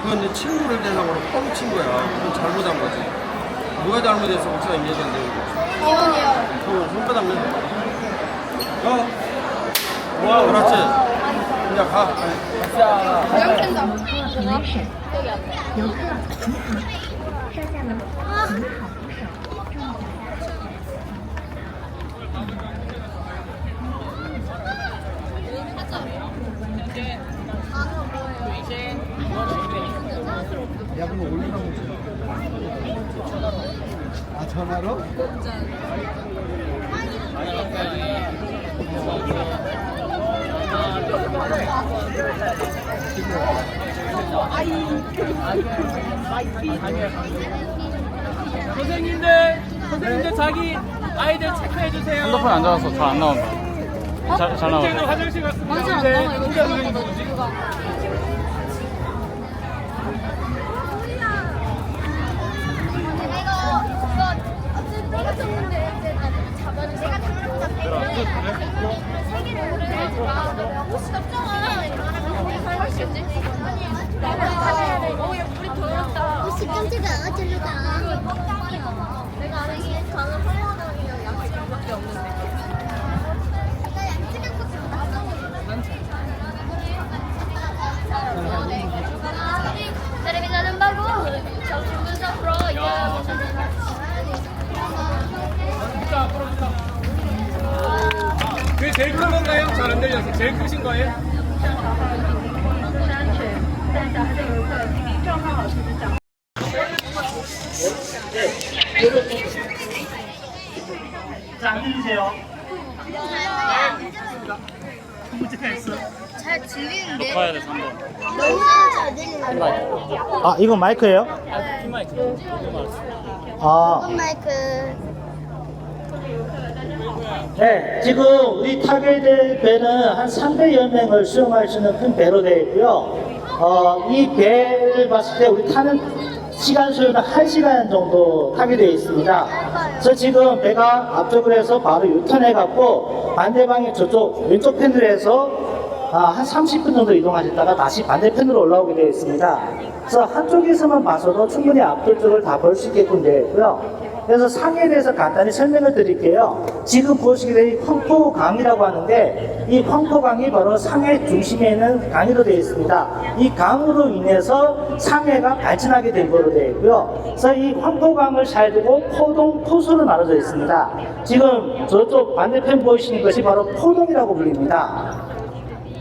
그건 내 친구를 대상으로 뻥친 거야. 그건 잘못한 거지. 누가 잘못했어? 목사님 얘기한다고. 손바닥 내. 와, 그렇지. 이제 가. 야, 그럼 올리라고. 아, 전화로? 선생님들 자기 아이들 체크해 주세요. 핸드폰 안 잡아서 잘 안 나온다. 잘 나와. 화장실 갔습니다. 맞아, 안 나와. 이거 누가. 내가 줬는데 잡아줘. 내가 장난감 잡고 세 개를 오래 마. 혹시 없잖아. 할수 있지? 우리 더럽다. 혹시 깜짝이야. 어쩔로 가. 내가 아는 게 저는 헐렁하다니랑 양치랑밖에 없는데. 나 양치랑 것도 텔레비전은 보고 점심도 앞으로 그게 제일 큰 건가요? 잘 안 들려서 제일 크신 거예요? 자, 앉으세요. 잘 들리는데? 높아야 돼 3번. 너무 잘 들리는데? 아, 이건 마이크예요? 피마이크. 아, 마이크. 네, 지금 우리 타겟 배는 한 300여 명을 수용할 수 있는 큰 배로 되어 있고요. 이 배를 봤을 때 우리 타는 시간 소요는 1시간 정도 타게 되어 있습니다. 그래서 지금 배가 앞쪽으로 해서 바로 유턴해 갖고 반대방에 저쪽 왼쪽 편으로 해서 한 30분 정도 이동하셨다가 다시 반대편으로 올라오게 되어 있습니다. 그래서 한쪽에서만 봐서도 충분히 앞돌 쪽을 다 볼 수 있게끔 되어 있고요. 그래서 상해에 대해서 간단히 설명을 드릴게요. 지금 보시게 된 황포강이라고 하는데 이 황포강이 바로 상해 중심에 있는 강으로 되어 있습니다. 이 강으로 인해서 상해가 발전하게 된 거로 되어 있고요. 그래서 이 황포강을 잘 두고 포동, 포소로 나눠져 있습니다. 지금 저쪽 반대편 보이시는 것이 바로 포동이라고 불립니다.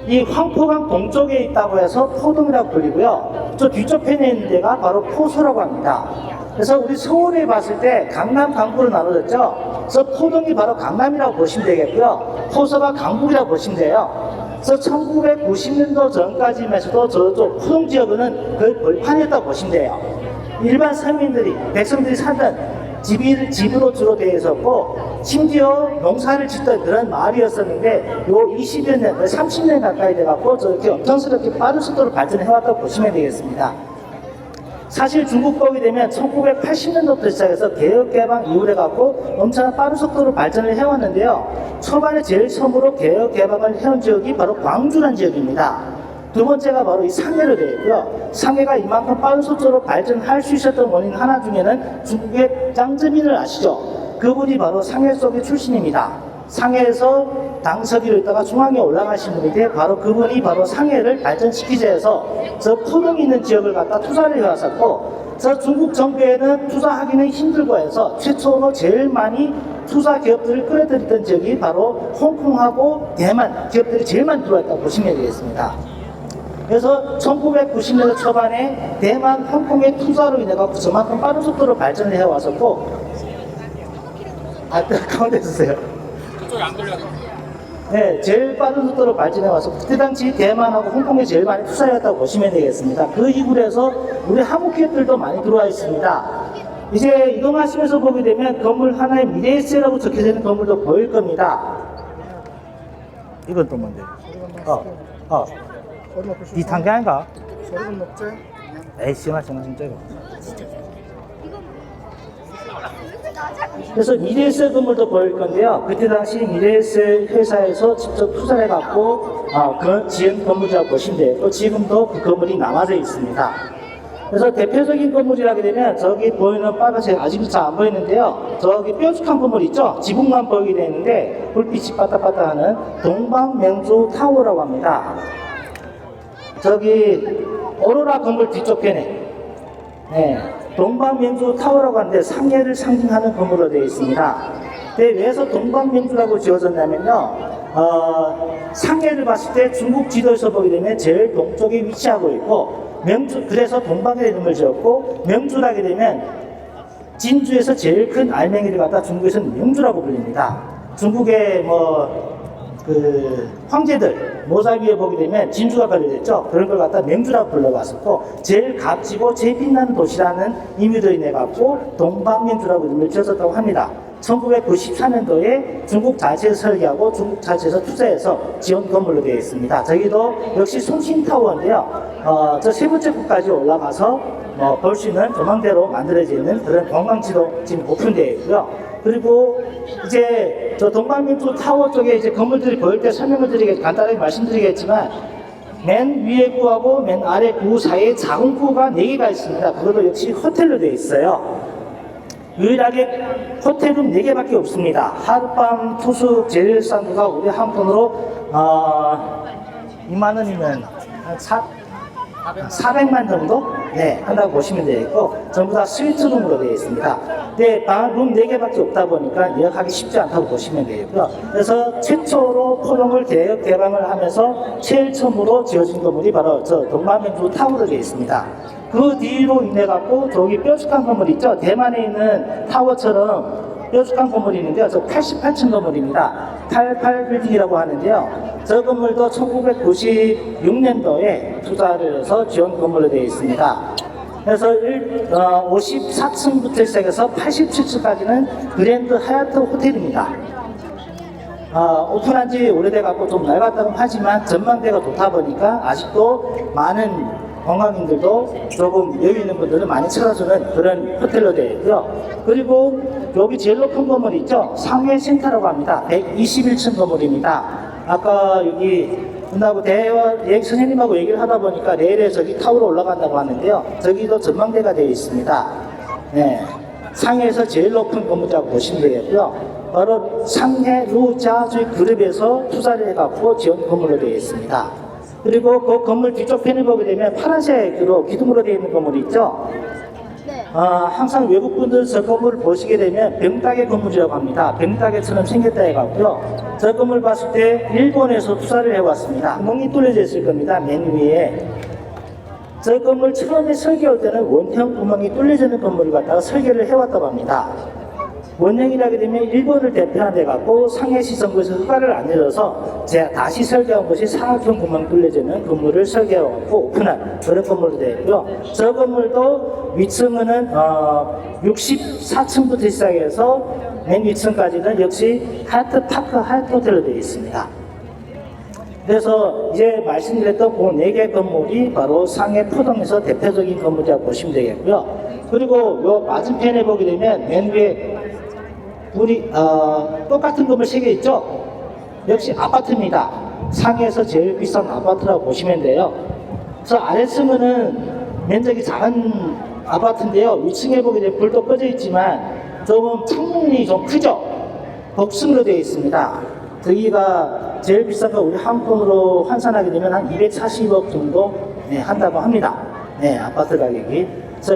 이 황포강 동쪽에 있다고 해서 포동이라고 불리고요. 저 뒤쪽 편에 있는 데가 바로 포소라고 합니다. 그래서 우리 서울에 봤을 때 강남, 강북으로 나눠졌죠. 그래서 포동이 바로 강남이라고 보시면 되겠고요. 포소가 강북이라고 보시면 돼요. 그래서 1990년도 전까지만 해도 저쪽 포동 지역은 거의 벌판이었다고 보시면 돼요. 일반 서민들이, 백성들이 살던 집으로 주로 되어 있었고, 심지어 농사를 짓던 그런 마을이었었는데, 요 20여 년, 30년 가까이 돼갖고 저렇게 엄청스럽게 빠른 속도로 발전해왔다고 보시면 되겠습니다. 사실 중국 거기 되면 1980년도부터 시작해서 개혁개방 이후에 갖고 엄청난 빠른 속도로 발전을 해왔는데요. 초반에 제일 처음으로 개혁개방을 해온 지역이 바로 광주라는 지역입니다. 두 번째가 바로 이 상해로 되어 있고요. 상해가 이만큼 빠른 속도로 발전할 수 있었던 원인 하나 중에는 중국의 짱즈민을 아시죠? 그분이 바로 상해 속의 출신입니다. 상해에서 당서기로 있다가 중앙에 올라가신 분인데 바로 그분이 바로 상해를 발전시키자 해서 저 포동이 있는 지역을 갖다 투자를 해왔었고, 저 중국 정부에는 투자하기는 힘들고 해서 최초로 제일 많이 투자 기업들을 끌어들였던 지역이 바로 홍콩하고 대만 기업들이 제일 많이 들어왔다고 보시면 되겠습니다. 그래서 1990년대 초반에 대만, 홍콩의 투자로 인해 갖고 저만큼 빠른 속도로 발전을 해왔었고, 가운데 주세요. 그쪽이 안 들려. 네, 제일 빠른 속도로 발전해와서 그때 당시 대만하고 홍콩에 제일 많이 투자했다고 보시면 되겠습니다. 그 이후로 해서 우리 한국 기업들도 많이 들어와 있습니다. 이제 이동하시면서 보게 되면 건물 하나에 미래에셋이라고 적혀져 있는 건물도 보일 겁니다. 이건 또 뭔데? 이 tanga인가? 에이, 시원하 진짜 이거. 그래서 미래에셋 건물도 보일 건데요. 그때 당시 미래에셋 회사에서 직접 투자를 해갖고 그 지은 건물이라고 보시면 돼요. 또 지금도 그 건물이 남아져 있습니다. 그래서 대표적인 건물이라게 되면 저기 보이는 빨간색 아직도 잘 안 보이는데요. 저기 뾰족한 건물 있죠? 지붕만 보이게 되는데 불빛이 빠딱빠딱하는 동방명주 타워라고 합니다. 저기 오로라 건물 뒤쪽 편에 동방명주 타워라고 하는데 상해를 상징하는 건물로 되어 있습니다. 왜서 동방명주라고 지어졌냐면요, 상해를 봤을 때 중국 지도에서 보게 되면 제일 동쪽에 위치하고 있고, 명주, 그래서 동방에 이름을 지었고, 명주라게 되면 진주에서 제일 큰 알맹이를 갖다 중국에서는 명주라고 불립니다. 중국의 황제들 모자 위에 보게 되면 진주가 걸려있죠. 그런 걸 갖다 명주라고 불러봤었고, 제일 값지고 제일 빛나는 도시라는 의미도 인해 갖고 동방명주라고 이름을 지었었다고 합니다. 1994년도에 중국 자체에서 설계하고 중국 자체에서 투자해서 지은 건물로 되어 있습니다. 저기도 역시 송신타워인데요. 저 세 번째 곳까지 올라가서 볼 수 있는 조망대로 만들어지는 그런 관광지도 지금 오픈되어 있고요. 그리고 이제 저 동방명주 타워 쪽에 이제 건물들이 보일 때 설명을 간단하게 말씀드리겠지만, 맨 위에 구하고 맨 아래 구 사이에 작은 구가 4개가 있습니다. 그것도 역시 호텔로 되어 있어요. 유일하게 호텔룸 4개밖에 없습니다. 하룻밤 투숙 제일 싼 구가 우리 한 푼으로 2만 원이면 400만 정도? 한다고 보시면 되겠고, 전부 다 스위트룸으로 되어 있습니다. 룸 4개밖에 없다 보니까 예약하기 쉽지 않다고 보시면 되겠고요. 그래서 최초로 포동을 개방을 하면서 제일 처음으로 지어진 건물이 바로 저 동방명주 타워로 되어 있습니다. 그 뒤로 인해 갖고 저기 뾰족한 건물 있죠? 대만에 있는 타워처럼 뾰족한 건물이 있는데요. 저 88층 건물입니다. 88 빌딩이라고 하는데요. 저 건물도 1996년도에 투자를 해서 지원 건물로 되어 있습니다. 그래서 54층부터 시작해서 87층까지는 그랜드 하얏트 호텔입니다. 오픈한 지 오래돼갖고 좀 낡았다고 하지만 전망대가 좋다 보니까 아직도 많은 관광객들도 조금 여유 있는 분들은 많이 찾아주는 그런 호텔로 되어 있고요. 그리고 여기 제일 높은 건물 있죠? 상해센터라고 합니다. 121층 건물입니다. 아까 여기 분하고 선생님하고 얘기를 하다 보니까 내일에 저기 타워로 올라간다고 하는데요. 저기도 전망대가 되어 있습니다. 네. 상해에서 제일 높은 건물이라고 보시면 되겠고요. 바로 상해 루자주의 그룹에서 투자를 해갖고 지은 건물로 되어 있습니다. 그리고 그 건물 뒤쪽 편을 보게 되면 파란색으로 기둥으로 되어 있는 건물이 있죠. 항상 외국분들 저 건물을 보시게 되면 병따개 건물이라고 합니다. 병따개처럼 생겼다 해갖고요. 저 건물 봤을 때 일본에서 투자를 해왔습니다. 구멍이 뚫려져 있을 겁니다. 맨 위에. 저 건물 처음에 설계할 때는 원형 구멍이 뚫려져 있는 건물을 갖다가 설계를 해왔다고 합니다. 원형이라게 되면 일본을 대표한 데 갖고 상해시정부에서 허가를 안 내줘서 제가 다시 설계한 것이 사각형 구멍 뚫려지는 건물을 설계하고 오픈한 그런 건물로 되어 있고요. 저 건물도 위층은 64층부터 시작해서 맨 위층까지는 역시 하얏트 파크 하얏트 호텔로 되어 있습니다. 그래서 이제 말씀드렸던 그 4개 건물이 바로 상해 포동에서 대표적인 건물이라고 보시면 되겠고요. 그리고 요 맞은편에 보게 되면 맨 위에 우리 똑같은 건물 3개 있죠? 역시 아파트입니다. 상해에서 제일 비싼 아파트라고 보시면 돼요. 그래서 아래층은 면적이 작은 아파트인데요. 위층에 보게 되면 불도 꺼져 있지만 조금 창문이 좀 크죠? 복층으로 되어 있습니다. 저기가 제일 비싼 거 우리 한국으로 환산하게 되면 한 240억 정도 한다고 합니다. 네, 아파트 가격이. 그래서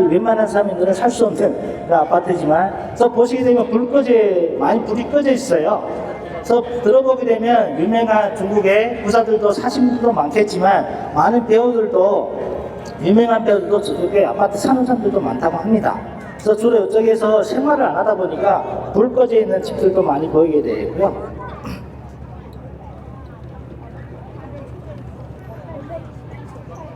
웬만한 사람들은 살 수 없는 아파트지만, 저 보시게 되면 많이 불이 꺼져 있어요. 그래서 들어보게 되면 유명한 중국의 부자들도 사신 분들도 많겠지만, 많은 배우들도, 유명한 배우들도 저쪽에 아파트 사는 사람들도 많다고 합니다. 그래서 주로 이쪽에서 생활을 안 하다 보니까 불 꺼져 있는 집들도 많이 보이게 되고요.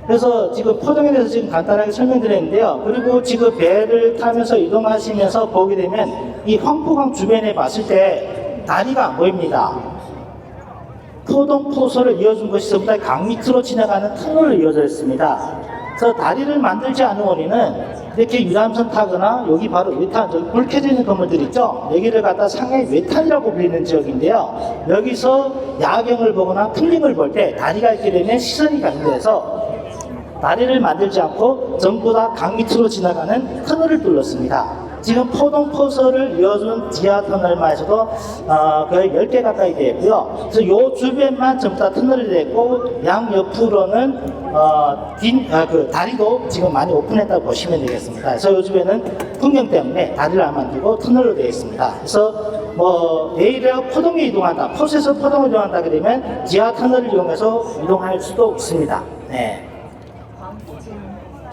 그래서 지금 포동에 대해서 지금 간단하게 설명드렸는데요. 그리고 지금 배를 타면서 이동하시면서 보게 되면 이 황포강 주변에 봤을 때 다리가 안 보입니다. 포동 포소를 이어준 것이 전부 다 강 밑으로 지나가는 터널로 이어져 있습니다. 그래서 다리를 만들지 않은 원인은 이렇게 유람선 타거나 여기 바로 외탄, 저기 불 켜져 있는 건물들 있죠? 여기를 갖다 상해 외탄이라고 불리는 지역인데요. 여기서 야경을 보거나 필름을 볼 때 다리가 있게 되면 시선이 가는데서 다리를 만들지 않고 전부 다 강 밑으로 지나가는 터널을 뚫었습니다. 지금 포동 포서를 이어준 지하 터널만 해서도 거의 10개 가까이 되고요. 그래서 이 주변만 전부 다 터널이 됐고 양 옆으로는 다리도 지금 많이 오픈했다고 보시면 되겠습니다. 그래서 요즘에는 풍경 때문에 다리를 안 만들고 터널로 되어 있습니다. 그래서 내일에 포동에 이동한다, 포스에서 포동을 이동한다 그러면 지하 터널을 이용해서 이동할 수도 있습니다. 네.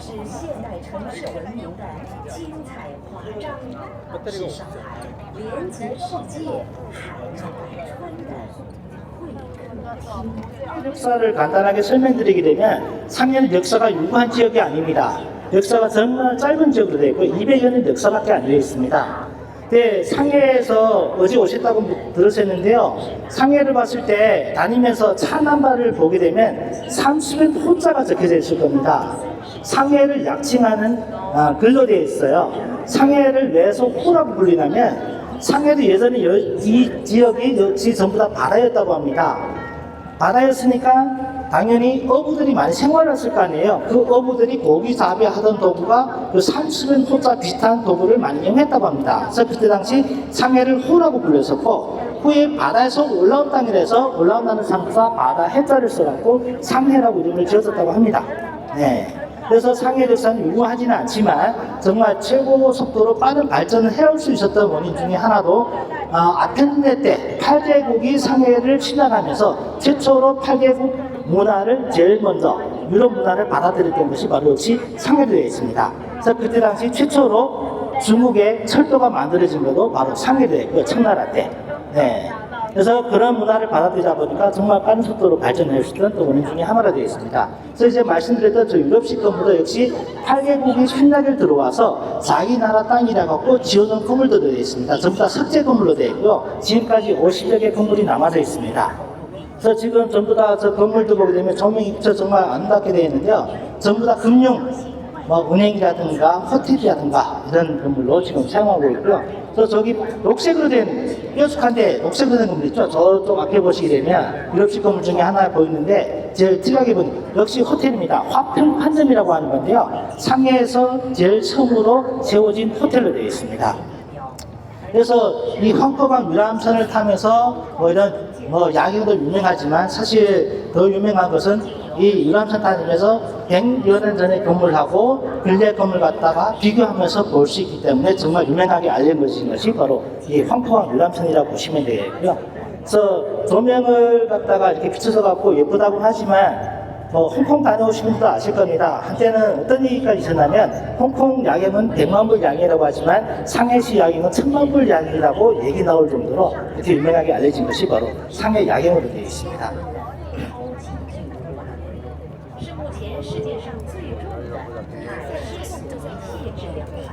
是现代城市文明的精彩华章，是上海连接世界海纳百川的会客厅。 역사를 간단하게 설명드리게 되면 상해는 역사가 유구한 지역이 아닙니다. 역사가 정말 짧은 지역으로 되어 있고 200여 년 역사밖에 안 되어 있습니다. 네, 상해에서 어제 오셨다고 들으셨는데요. 상해를 봤을 때 다니면서 차 남발을 보게 되면 30은 호자가 적혀져 있을 겁니다. 상해를 약칭하는 글로 되어 있어요. 상해를 왜서 호라고 불리냐면 상해도 예전에 이 지역이 역시 전부 다 바다였다고 합니다. 바다였으니까 당연히 어부들이 많이 생활했을 거 아니에요. 그 어부들이 고기 잡이하던 도구가 그 산수변 호자 비슷한 도구를 많이 이용했다고 합니다. 그래서 그때 당시 상해를 호라고 불렸었고, 후에 바다에서 올라온 땅이라서 올라온다는 상사 바다 해자를 써갖고 상해라고 이름을 지었었다고 합니다. 네. 그래서 상해 역사는 유구하지는 않지만 정말 최고 속도로 빠른 발전을 해올 수 있었던 원인 중에 하나도 아테네 때 8개국이 상해를 침략하면서 최초로 8개국 문화를 제일 먼저 유럽 문화를 받아들였던 것이 바로 역시 상해로 되어 있습니다. 그래서 그때 당시 최초로 중국의 철도가 만들어진 것도 바로 상해도였고요. 청나라 때. 네. 그래서 그런 문화를 받아들이다 보니까 정말 빠른 속도로 발전해 주셨던 또 원인 중에 하나가 되어 있습니다. 그래서 이제 말씀드렸던 저 유럽식 건물도 역시 8개국이 신라를 들어와서 자기 나라 땅이라 갖고 지어놓은 건물도 되어 있습니다. 전부 다 석재 건물로 되어 있고요. 지금까지 50여 개 건물이 남아져 있습니다. 그래서 지금 전부 다 저 건물도 보게 되면 조명이 정말 아름답게 되어 있는데요. 전부 다 금융, 은행이라든가 호텔이라든가 이런 건물로 지금 사용하고 있고요. 그래서 저기 녹색으로 된 뾰족한데 녹색으로 된 건물 있죠. 저쪽 앞에 보시게 되면 유럽식 건물 중에 하나 보이는데 제일 특이하게 보니 역시 호텔입니다. 화평 판점이라고 하는 건데요. 상해에서 제일 처음으로 세워진 호텔로 되어 있습니다. 그래서 이 황토강 유람선을 타면서 이런 야경도 유명하지만 사실 더 유명한 것은 이 유람선 타면서 100여 년 전의 건물하고 근래 건물 갖다가 비교하면서 볼 수 있기 때문에 정말 유명하게 알려진 것이 바로 이 황토강 유람선이라고 보시면 되겠고요. 그래서 조명을 갖다가 이렇게 비춰서 갖고 예쁘다고 하지만 홍콩 다녀오신 분도 아실 겁니다. 한때는 어떤 얘기가 있었냐면 홍콩 야경은 100만 불 야경이라고 하지만 상해시 야경은 1000만 불 야경이라고 얘기 나올 정도로 이렇게 유명하게 알려진 것이 바로 상해 야경으로 되어 있습니다. 是目前世界上最重的海市就在夜质量法。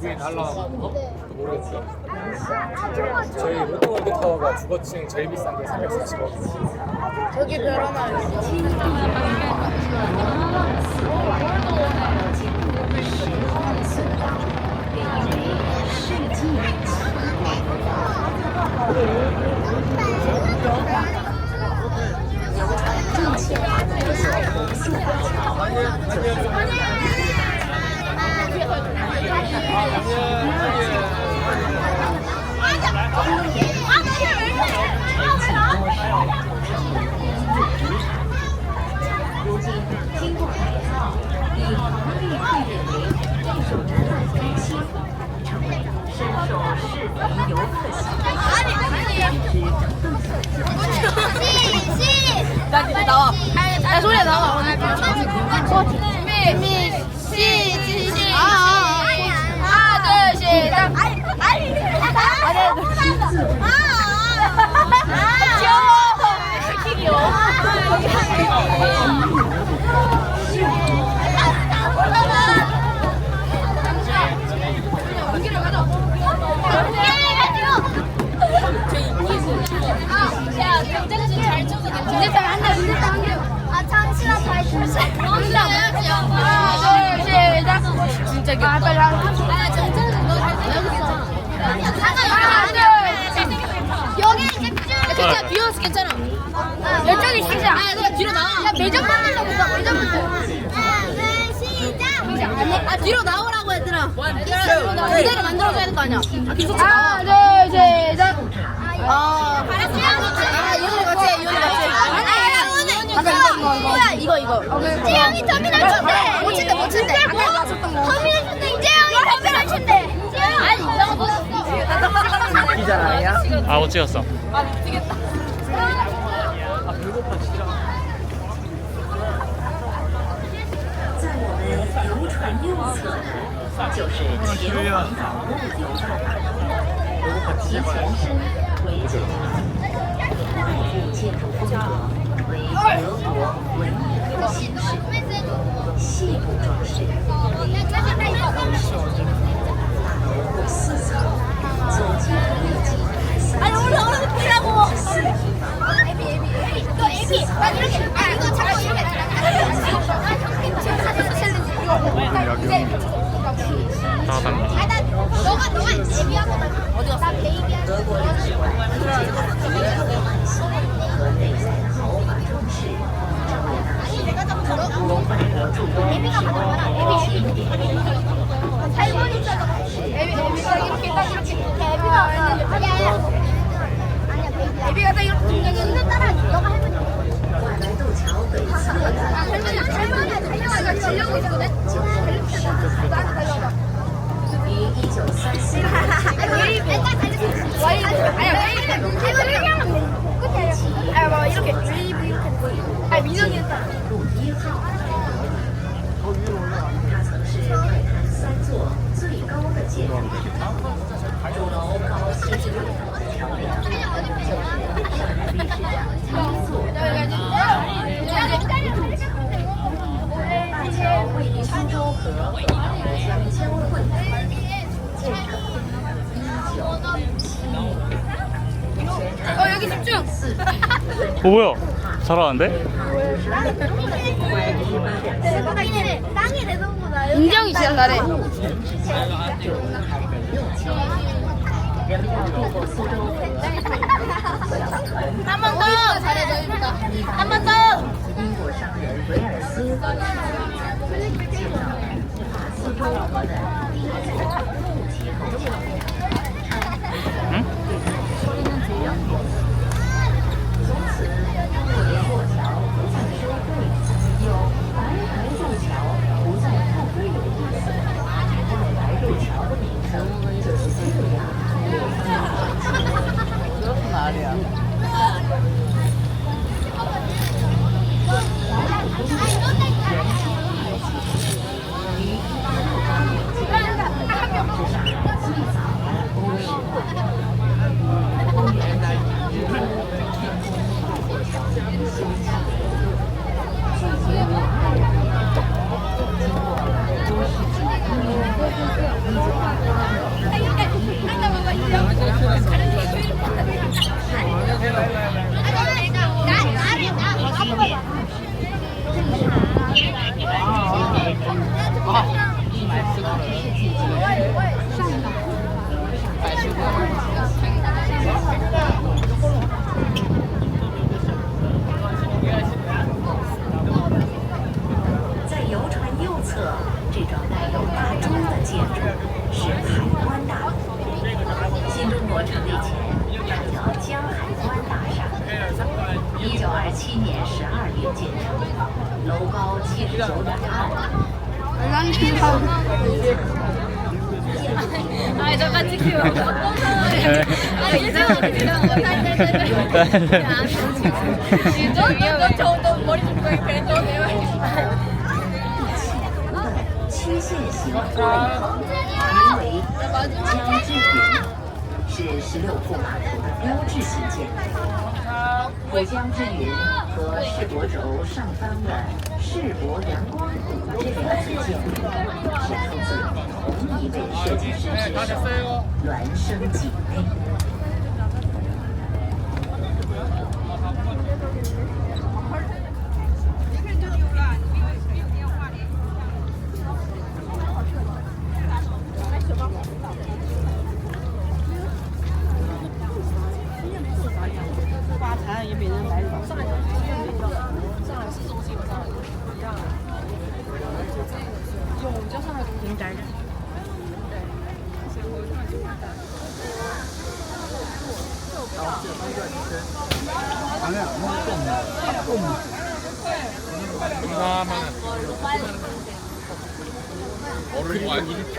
위에 날라가는 거? 모르겠어요. 저희 롯데월드 타워가 주거층 제일 비싼 게 340억. 저기 별 하나 나 이제 나와. 야 소리야 나와. 준비 시작. 하나 둘 시작. 진짜 귀엽다. 빨리 여기 이제 괜찮아 비어서 괜찮아. 열정이 시작. 야 뒤로 나와. 야 매점 만들려고 봐. 매점 만들. 시작. 뒤로 나오라고 얘들아. 그대로 만들어줘야 되는 거 아니야? 하나 둘 시작. 이거 같이 이거. 재영이 터미널 춘대. 못 친대. 아까 나왔었던 거. 터미널 춘대. 재영이 터미널 춘대. 아니 이상한 거 썼어. 기자 아니야? 아, 못 찍었어. 아 미치겠다. 在我们游船右侧的就是前黄岛目的地站，其前身为九堂，外部建筑风格为德国文艺复兴式，细部装饰为法国式，大楼4层，总建面积3千4平方。 이거 애비. 나 이렇게. 이거 잠깐 이렇게. 너가 애비하고 어디 갔어? 나 베이비하고. 和内在豪华装饰，내가 좀 들어. 애비가 가져가라. 애비. 8번이잖아. 애비가 이렇게 딱 이렇게. 애비가 아니야. 애비가 딱 이렇게. 있는 따라 너가 할머니. 来渡桥北侧的 할머니 달려가. 달려고 있거든. 나한테 달려가. 于1934年 路1号，它曾是北海滩3座最 뭐야? 잘하는데? 땅에 내놓고나 인정이 진짜 잘해. 한 번 더 잘해 너희보다. 한 번 더. 英国商人维尔斯建造斯托罗河的第一座木其后桥，从此过桥不再收费，有白白渡桥不再付费的意思。白白渡桥的名称就是这样流传下去。 在游船右侧，这幢带有大钟的建筑是海关大楼。新中国成立前，它叫江海关大厦。1927年12月建成，楼高79.2米。 아 잠깐 찍히고. 아 이상하게 저 머리 좀 그랬죠. 曲线形花棚，名为江之云，是16铺码头的标志性建筑。浦江之云和世博轴上方的世博阳光谷这两组建筑，是出自同一位设计师之手，孪生姐妹。 어른 좋아하는 진짜